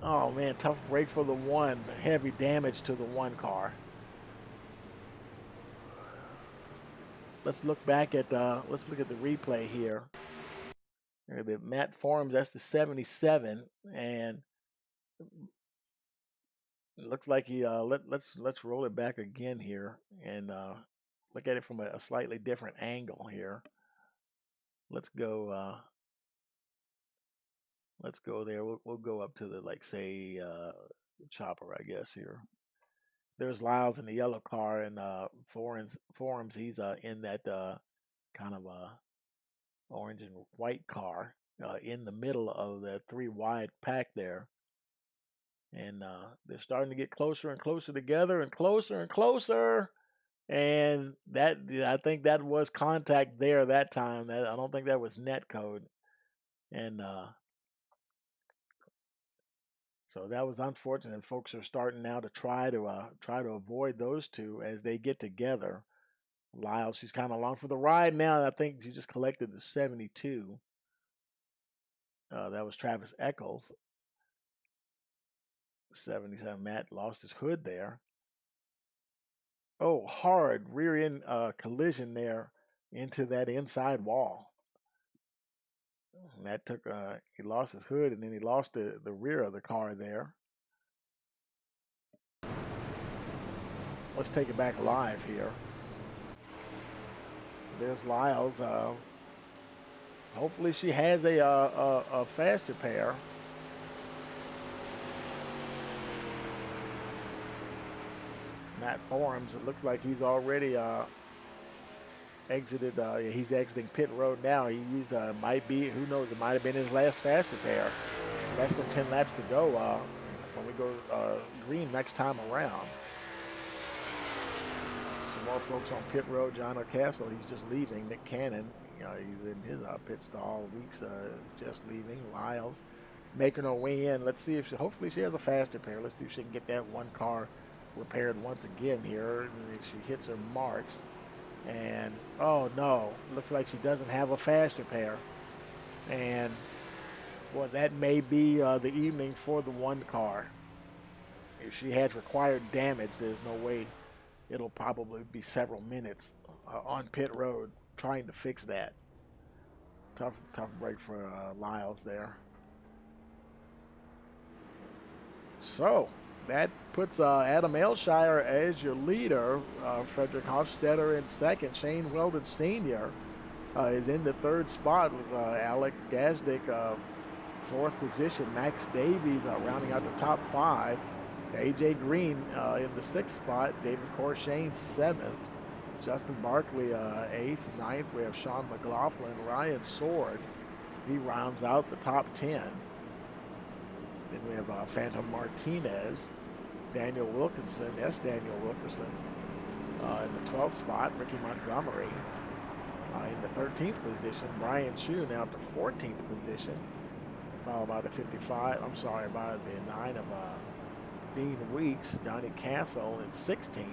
Oh man, tough break for the 1. Heavy damage to the 1 car. Let's look back at the replay here. The Matt Forums, that's the 77, and it looks like he let's roll it back again here and look at it from a slightly different angle here. Let's go there. We'll go up to the chopper, I guess here. There's Lyles in the yellow car, and Forums he's in that kind of orange and white car in the middle of the 3 wide pack there. And they're starting to get closer and closer together, and closer. And that, I think that was contact there that time. That I don't think that was net code. And so that was unfortunate. Folks are starting now to try to avoid those two as they get together. Lyles, she's kind of along for the ride now. I think she just collected the 72. That was Travis Eccles. 77. Matt lost his hood there. Oh, hard rear end collision there into that inside wall. And that took, he lost his hood, and then he lost the rear of the car there. Let's take it back live here. There's Lyles. Hopefully she has a faster pair. Matt Forums, it looks like he's already exited. He's exiting pit road now. He used, might be, who knows, it might have been his last faster pair. Less than 10 laps to go when we go green next time around. Some more folks on pit road. John O'Castle, he's just leaving. Nick Cannon He's in his pit stall. Weeks just leaving. Lyles making her way in. Let's see if hopefully she has a fast repair. Let's see if she can get that one car repaired once again here. And she hits her marks. And, oh no, looks like she doesn't have a fast repair. And, well, that may be the evening for the one car. If she has required damage, there's no way it'll probably be several minutes on pit road trying to fix that. Tough break for Lyles there. So that puts Adam Elshire as your leader. Frederick Hofstetter in second. Shane Weldon Sr. Is in the third spot with Alec Gazdick fourth position. Max Davies rounding out the top five. AJ Green in the sixth spot. David Corshane seventh. Justin Barkley eighth. Ninth, we have Sean McLaughlin. Ryan Sword, he rounds out the top 10. Then we have Phantom Martinez, Daniel Wilkinson, Daniel Wilkerson in the 12th spot. Ricky Montgomery in the 13th position. Brian Chu now to 14th position, followed by the 55. I'm sorry, by the 9 of Dean Weeks. Johnny Castle in 16th.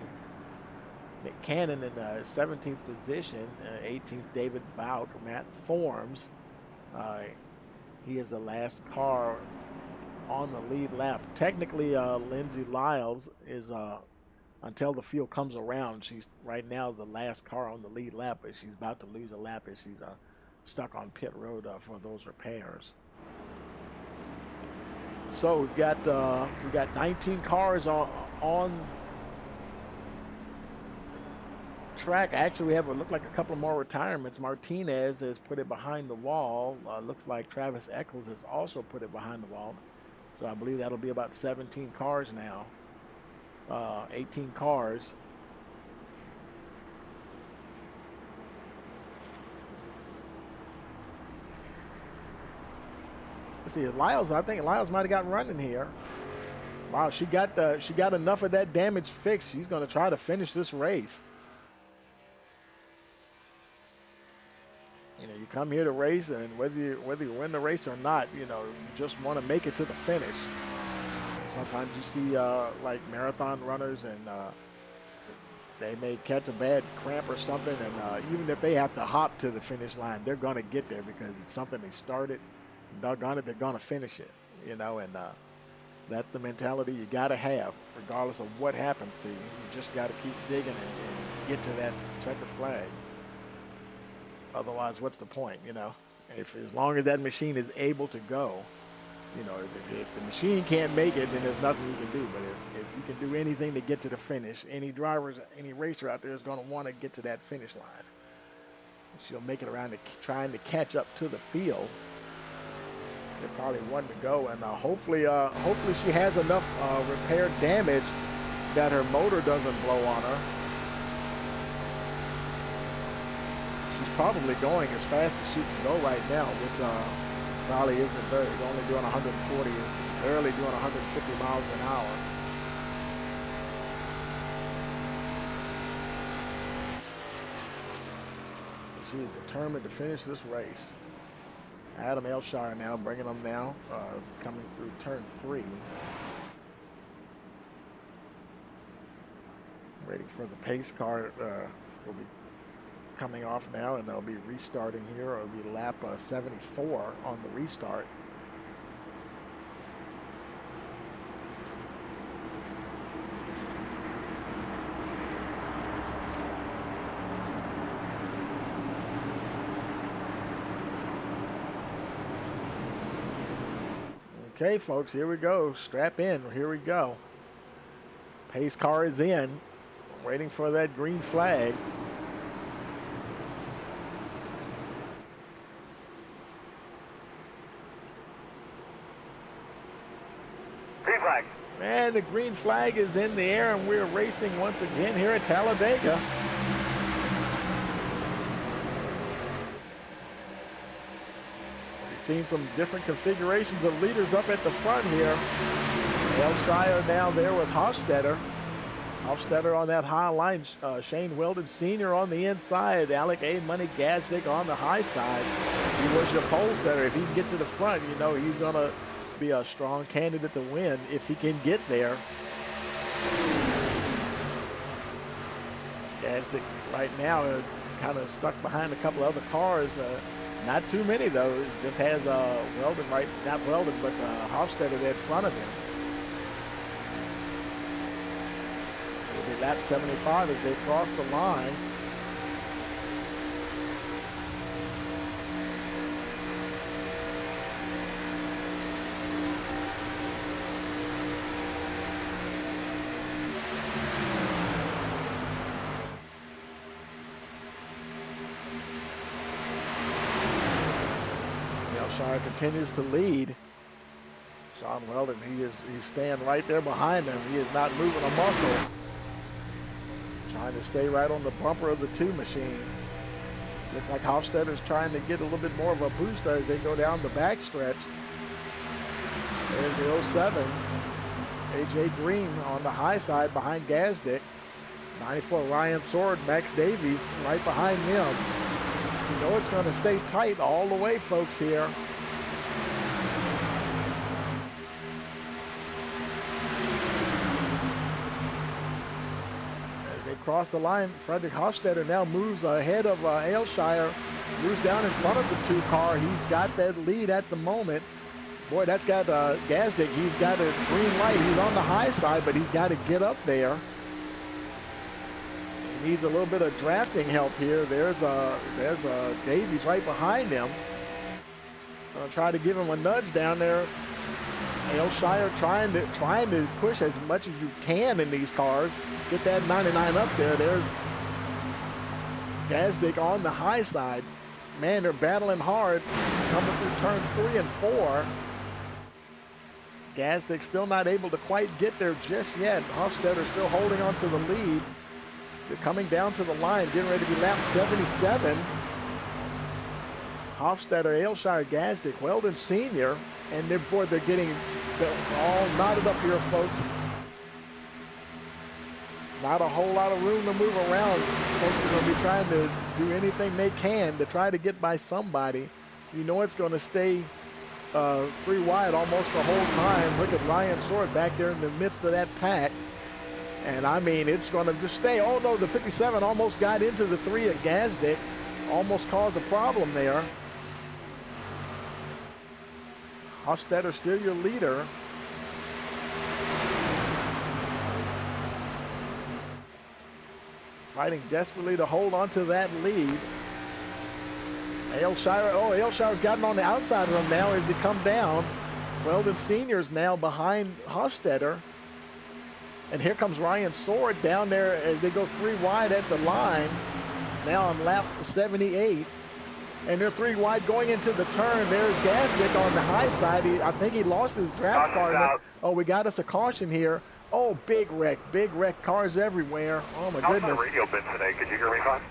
Nick Cannon in the 17th position. 18th, David Bauk. Matt Forms. He is the last car on the lead lap. Technically, Lindsay Lyles is, until the field comes around, she's right now the last car on the lead lap, but she's about to lose a lap as she's stuck on pit road for those repairs. So we've got 19 cars on track. Actually, we have look like a couple more retirements. Martinez has put it behind the wall. Looks like Travis Eccles has also put it behind the wall. So I believe that'll be about 17 cars now. 18 cars. Let's see, Lyles. I think Lyles might have got running here. Wow, she got enough of that damage fixed. She's going to try to finish this race. You know, you come here to race, and whether you win the race or not, you know, you just want to make it to the finish. Sometimes you see like marathon runners, and they may catch a bad cramp or something, and even if they have to hop to the finish line, they're going to get there because it's something they started. Doggone it, they're going to finish it, you know, and that's the mentality you got to have, regardless of what happens to you. You just got to keep digging and get to that checkered flag. Otherwise, what's the point, you know? As long as that machine is able to go, you know, if the machine can't make it, then there's nothing you can do. But if you can do anything to get to the finish, any racer out there is going to want to get to that finish line. She'll make it around trying to catch up to the field. They're probably one to go, and hopefully she has enough repaired damage that her motor doesn't blow on her. She's probably going as fast as she can go right now, which probably isn't very. Only doing 140, barely doing 150 miles an hour. She's determined to finish this race. Adam Elshire now bringing them now, coming through turn 3. Waiting for the pace car will be coming off now, and they'll be restarting here. It'll be lap 74 on the restart. Okay, folks, here we go. Strap in. Here we go. Pace car is in. Waiting for that green flag. Green flag. And the green flag is in the air, and we're racing once again here at Talladega. Seen some different configurations of leaders up at the front here. Elshire now there with Hofstetter. Hofstetter on that high line. Shane Weldon Sr. on the inside. Alec A. Money Gazdick on the high side. He was your pole setter. If he can get to the front, you know he's going to be a strong candidate to win if he can get there. Gazdick right now is kind of stuck behind a couple of other cars. Not too many, though. He just has Weldon not Weldon, but Hofstetter there in front of him. It'll be lap 75 as they cross the line. Shire continues to lead. Sean Weldon, he's staying right there behind him. He is not moving a muscle. Trying to stay right on the bumper of the 2 machine. Looks like Hofstetter's trying to get a little bit more of a boost as they go down the backstretch. There's the 07. AJ Green on the high side behind Gazdick. 94 Ryan Sword, Max Davies right behind them. You know it's going to stay tight all the way, folks, here. As they cross the line, Frederick Hofstetter now moves ahead of Aylshire, moves down in front of the 2 car. He's got that lead at the moment. Boy, that's got Gazdick. He's got a green light. He's on the high side, but he's got to get up there. Needs a little bit of drafting help here. There's Davies right behind him. Gonna try to give him a nudge down there. Aylshire trying to push as much as you can in these cars. Get that 99 up there. There's Gazdick on the high side. Man, they're battling hard. Coming through turns 3 and 4. Gazdick still not able to quite get there just yet. Hofstetter still holding on to the lead. They're coming down to the line, getting ready to be lap 77. Hofstetter, Aylshire, Gazdick, Weldon Sr., and they're getting all knotted up here, folks. Not a whole lot of room to move around. Folks are going to be trying to do anything they can to try to get by somebody. You know it's going to stay 3 wide almost the whole time. Look at Ryan Sword back there in the midst of that pack. And I mean, it's going to just stay. Oh no, the 57 almost got into the 3 at Gazdick. Almost caused a problem there. Hofstetter still your leader. Fighting desperately to hold on to that lead. Aylshire's gotten on the outside of him now as they come down. Weldon Sr.'s now behind Hofstetter. And here comes Ryan Sword down there as they go 3 wide at the line. Now on lap 78. And they're 3 wide going into the turn. There's Gazdick on the high side. I think he lost his draft partner. Oh, we got us a caution here. Oh, big wreck. Big wreck. Cars everywhere. Oh, my goodness. How's my radio been today? Could you hear me fine?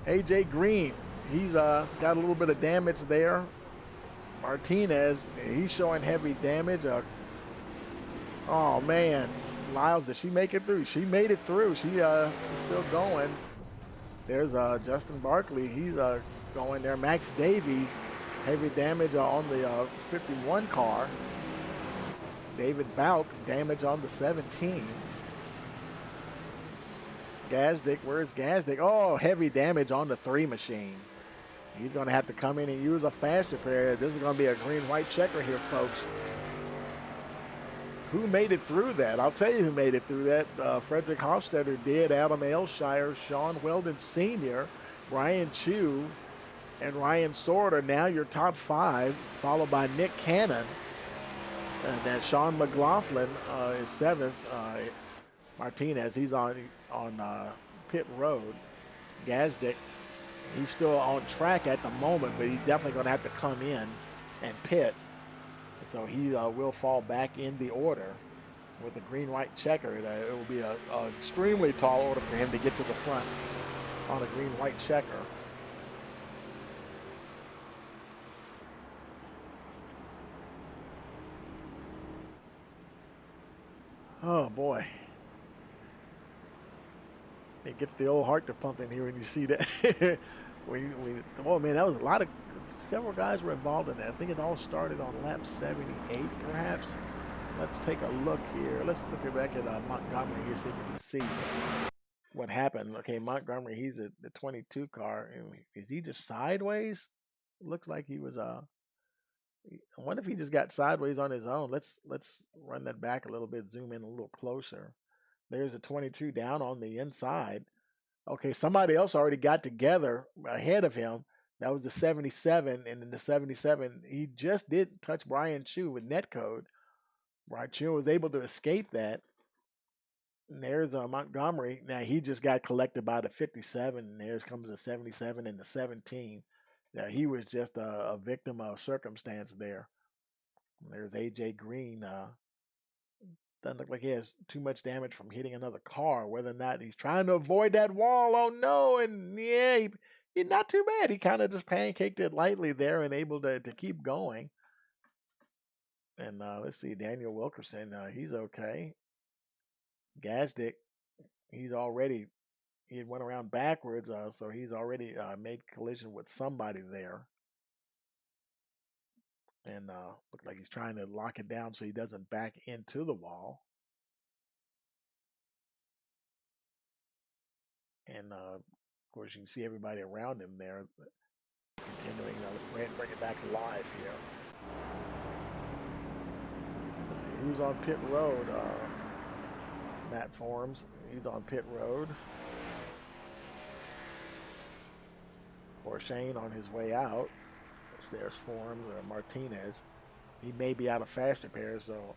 AJ Green. He's got a little bit of damage there. Martinez, he's showing heavy damage. Oh man, Lyles, did she make it through? She made it through. She is still going. There's Justin Barkley. He's going there. Max Davies, heavy damage on the 51 car. David Bauk, damage on the 17. Gazdick, where's Gazdick? Oh, heavy damage on the 3 machine. He's going to have to come in and use a fast repair. This is going to be a green-white checker here, folks. Who made it through that? I'll tell you who made it through that. Frederick Hofstetter did. Adam Aylshire, Sean Weldon Sr., Brian Chu, and Ryan Sword are now your top 5, followed by Nick Cannon. And then Sean McLaughlin is 7th. Martinez, he's on pit road. Gazdick, he's still on track at the moment, but he's definitely going to have to come in and pit. So he will fall back in the order with the green-white checker. It will be an extremely tall order for him to get to the front on a green-white checker. Oh, boy. It gets the old heart to pumping here when you see that. Oh man, that was a lot of. Several guys were involved in that. I think it all started on lap 78, perhaps. Let's take a look here. Let's look back at Montgomery here, see if we can see what happened. Okay, Montgomery, he's at the 22 car. Is he just sideways? Looks like he was. I wonder if he just got sideways on his own. Let's run that back a little bit. Zoom in a little closer. There's a 22 down on the inside. Okay, somebody else already got together ahead of him. That was the 77, and in the 77, he just did touch Brian Chu with netcode. Brian Chu was able to escape that. And there's Montgomery. Now, he just got collected by the 57, and there comes the 77 and the 17. Now, he was just a victim of circumstance there. There's A.J. Green. Doesn't look like he has too much damage from hitting another car. Whether or not he's trying to avoid that wall, oh no! And yeah, he's not too bad. He kind of just pancaked it lightly there and able to keep going. And let's see, Daniel Wilkerson, he's okay. Gazdick, he had went around backwards, so he's already made collision with somebody there. And look like he's trying to lock it down so he doesn't back into the wall. And of course, you can see everybody around him there. Continuing, let's go ahead and bring it back live here. Let's see who's on pit road. Matt Forms, he's on pit road. Or Shane on his way out. There's Forms or Martinez. He may be out of fast repairs, so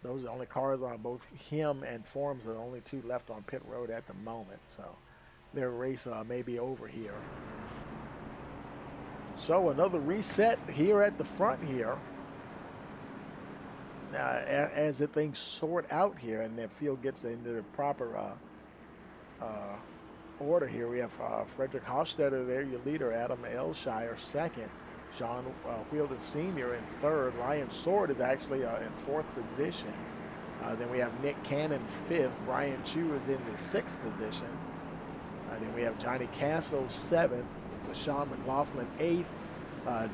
those are the only cars on both him and Forms are the only two left on pit road at the moment. So their race may be over here. So another reset here at the front here. As the things sort out here and the field gets into the proper order here, we have Frederick Hofstetter there, your leader, Adam Elshire second. John Wheeldon Sr. in third. Ryan Sword is actually in fourth position. Then we have Nick Cannon fifth. Brian Chu is in the sixth position. Then we have Johnny Castle seventh. LaShawn McLaughlin eighth.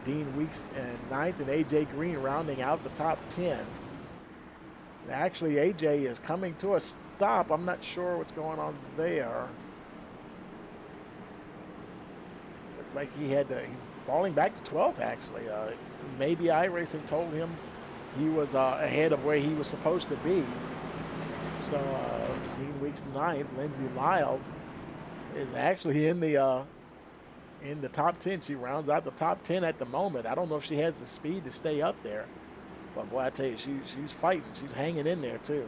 Dean Weeks in ninth. And A.J. Green rounding out the top 10. And actually, A.J. is coming to a stop. I'm not sure what's going on there. Looks like he's falling back to 12th, actually. Maybe iRacing told him he was ahead of where he was supposed to be. So Dean Weeks 9th. Lindsay Lyles is actually in the top 10. She rounds out the top 10 at the moment. I don't know if she has the speed to stay up there. But boy, I tell you, she's fighting. She's hanging in there, too.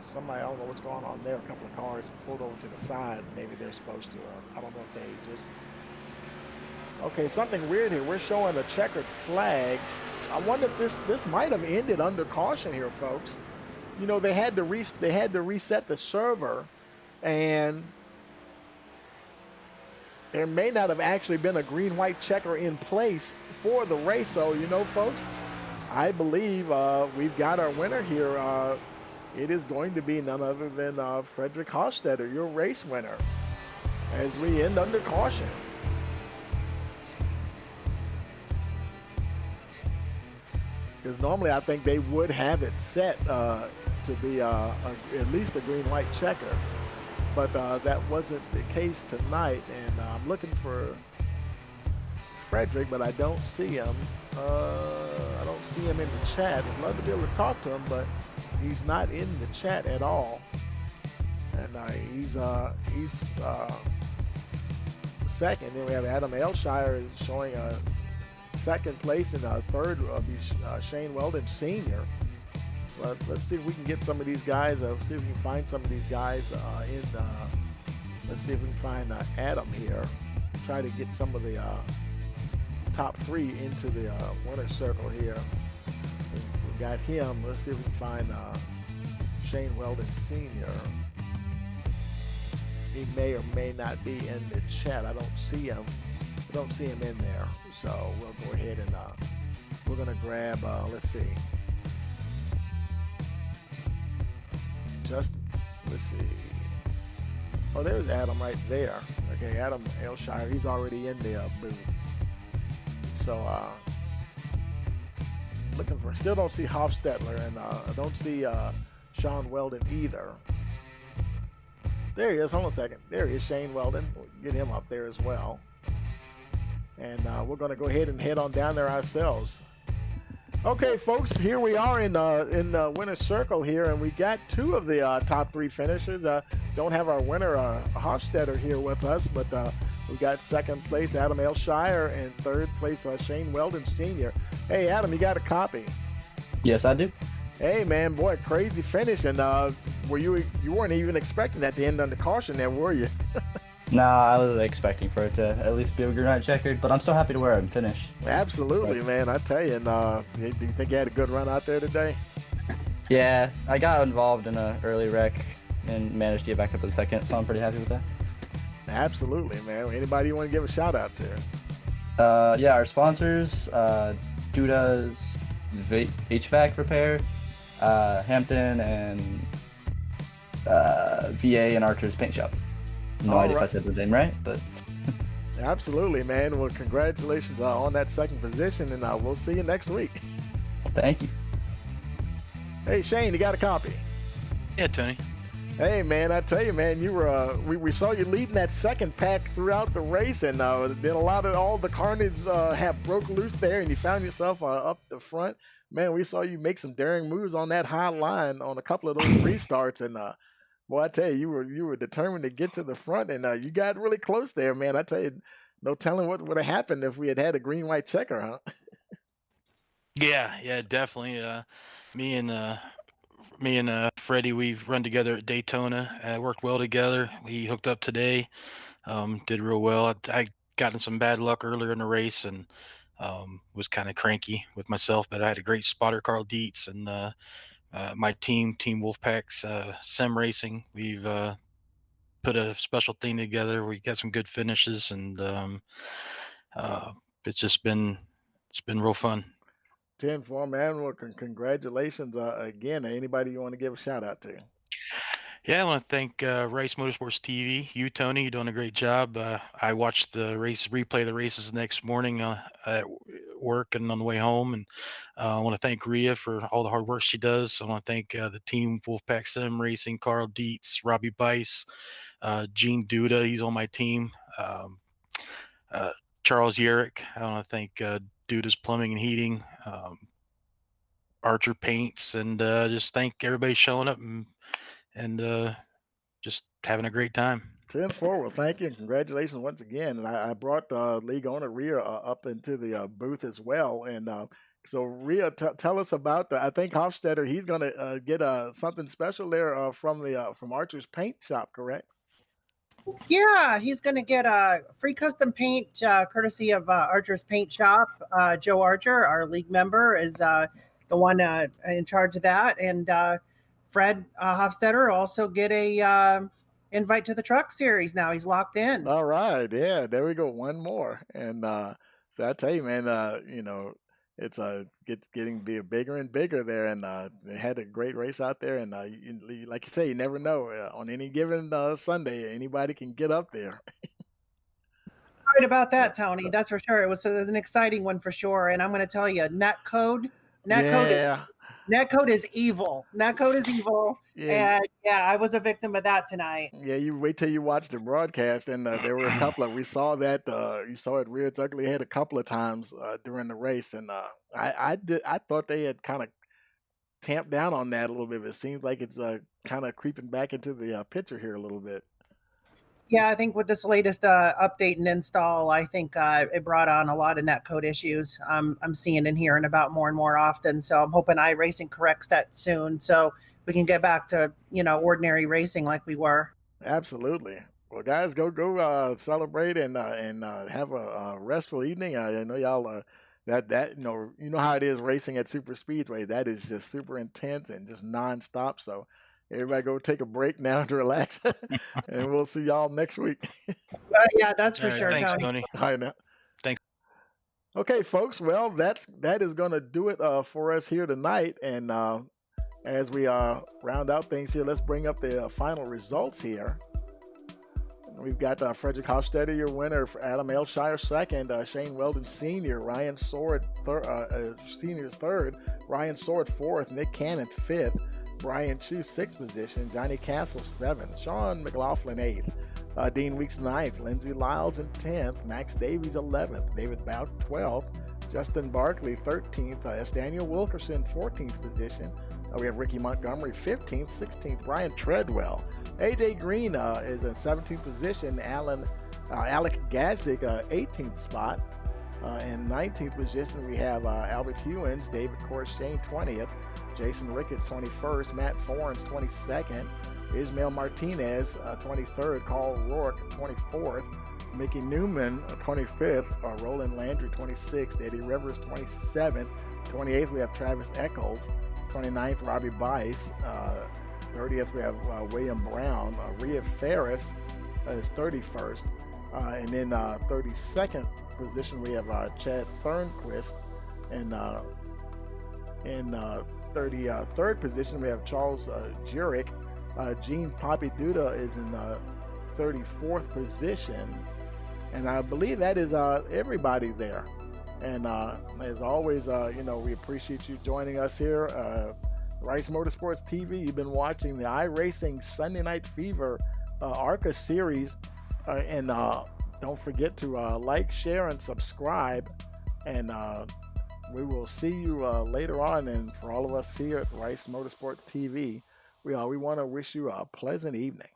Somebody, I don't know what's going on there. A couple of cars pulled over to the side. Maybe they're supposed to. I don't know if they just. Okay, something weird here. We're showing a checkered flag. I wonder if this might have ended under caution here, folks. You know, they had to reset the server, and there may not have actually been a green-white checker in place for the race. So, you know, folks, I believe we've got our winner here. It is going to be none other than Frederick Hofstetter, your race winner, as we end under caution. Because normally I think they would have it set to be at least a green-white checker, but that wasn't the case tonight. And I'm looking for Frederick, but I don't see him. I don't see him in the chat. I'd love to be able to talk to him, but he's not in the chat at all. And he's second. Then we have Adam Elshire showing second place, and third will be Shane Weldon Sr. But let's see if we can get some of these guys. See if we can find some of these guys let's see if we can find Adam here. Try to get some of the top three into the winner's circle here. We got him. Let's see if we can find Shane Weldon Sr. He may or may not be in the chat. I don't see him. I don't see him in there. So we'll go ahead and we're gonna grab. Let's see. Let's see. Oh, there's Adam right there. Okay, Adam Elshire. He's already in the booth. So looking for. Still don't see Hofstetler, and I don't see Sean Weldon either. There he is. Hold on a second. There he is, Shane Weldon. We'll get him up there as well. And we're going to go ahead and head on down there ourselves. Okay, folks, here we are in the winner's circle here, and we got two of the top three finishers. Don't have our winner, Hofstetter, here with us, but we got second place Adam Elshire and third place Shane Weldon Sr. Hey, Adam, you got a copy? Yes, I do. Hey, man, boy, crazy finish, and you weren't even expecting that to end under caution there, were you? Nah, I was expecting for it to at least be a good night checkered, but I'm still happy to wear it and finish. Absolutely, man. I tell you. And do you think you had a good run out there today? Yeah, I got involved in an early wreck and managed to get back up in second, so I'm pretty happy with that. Absolutely, man. Anybody you want to give a shout out to? Yeah, our sponsors, Duda's HVAC repair, Hampton, and VA and Archer's paint shop. No idea if I said the name right, but... Absolutely, man. Well, congratulations on that second position, and we'll see you next week. Thank you. Hey, Shane, you got a copy? Yeah, Tony. Hey, man, I tell you, man, you were we saw you leading that second pack throughout the race, and then all the carnage have broke loose there, and you found yourself up the front. Man, we saw you make some daring moves on that high line on a couple of those restarts, and boy, I tell you, you were determined to get to the front, and you got really close there, man. I tell you, no telling what would have happened if we had had a green-white checker, huh? Yeah, definitely. Me and Freddie, we've run together at Daytona. Worked well together. We hooked up today. Did real well. I got in some bad luck earlier in the race and was kind of cranky with myself, but I had a great spotter, Carl Dietz, and my team Wolfpack's Sim Racing. We've put a special thing together. We got some good finishes, and it's been real fun. 10-4, man. Well, congratulations again. Anybody you want to give a shout out to? Yeah, I want to thank Rice Motorsports TV. You, Tony, you're doing a great job. I watched the replay the races the next morning at work and on the way home. And I want to thank Rhea for all the hard work she does. I want to thank the team, Wolfpack Sim Racing, Carl Dietz, Robbie Bice, Gene Duda, he's on my team. Charles Yerrick, I want to thank Duda's Plumbing and Heating, Archer Paints, and just thank everybody showing up and just having a great time. 10-4, well, thank you and congratulations once again. And I brought league owner Rhea up into the booth as well. And so Rhea, tell us about I think Hofstetter, he's going to get something special there from Archer's Paint Shop, correct? Yeah, he's going to get a free custom paint courtesy of Archer's Paint Shop. Joe Archer, our league member, is the one in charge of that. And Fred Hofstetter also get a invite to the truck series now. He's locked in. All right. Yeah, there we go. One more. And so I tell you, man, it's getting bigger and bigger there. And they had a great race out there. And like you say, you never know. On any given Sunday, anybody can get up there. Right about that, Tony. That's for sure. It was an exciting one for sure. And I'm going to tell you, Netcode is evil. Netcode is evil. Yeah. And yeah, I was a victim of that tonight. Yeah, you wait till you watch the broadcast, and there were a couple of, we saw that, you saw it rear its ugly head a couple of times during the race, and I thought they had kind of tamped down on that a little bit. It seems like it's kind of creeping back into the picture here a little bit. Yeah, I think with this latest update and install, I think it brought on a lot of netcode issues. I'm seeing and hearing about more and more often. So I'm hoping iRacing corrects that soon, so we can get back to ordinary racing like we were. Absolutely. Well, guys, go celebrate and have a restful evening. I know y'all that you know how it is racing at super speedway. That is just super intense and just nonstop. So. Everybody go take a break now to relax, and we'll see y'all next week. Yeah, that's for sure. Thanks, Tony. All right, now. Okay, folks. Well, that is going to do it for us here tonight. And as we round out things here, let's bring up the final results here. We've got Frederick Hofstetter, your winner, for Adam Elshire second, Shane Weldon Sr., Ryan Sword Senior's third, Ryan Sword fourth, Nick Cannon fifth, Brian Chu sixth position, Johnny Castle seventh, Sean McLaughlin eighth, Dean Weeks ninth, Lindsey Lyles in 10th, Max Davies 11th, David Bout 12th, Justin Barkley 13th, S. Daniel Wilkerson 14th position. We have Ricky Montgomery 15th, 16th, Brian Treadwell. AJ Green is in 17th position, Alec Gazdick 18th spot. In 19th position, we have Albert Hewins, David Shane 20th, Jason Ricketts 21st, Matt Forens 22nd, Ismael Martinez 23rd, Carl Rourke 24th, Mickey Newman 25th, Roland Landry 26th, Eddie Rivers 27th, 28th we have Travis Eccles, 29th Robbie Bice, 30th we have William Brown, Rhea Ferris is 31st, and then 32nd position we have Chad Thornquist, and in 33rd position we have Charles Jurek. Gene Poppy Duda is in 34th position, and I believe that is everybody there. And as always, we appreciate you joining us here. Rice Motorsports TV, you've been watching the iRacing Sunday Night Fever ARCA series, and don't forget to like, share, and subscribe, and we will see you later on. And for all of us here at Rice Motorsports TV, we want to wish you a pleasant evening.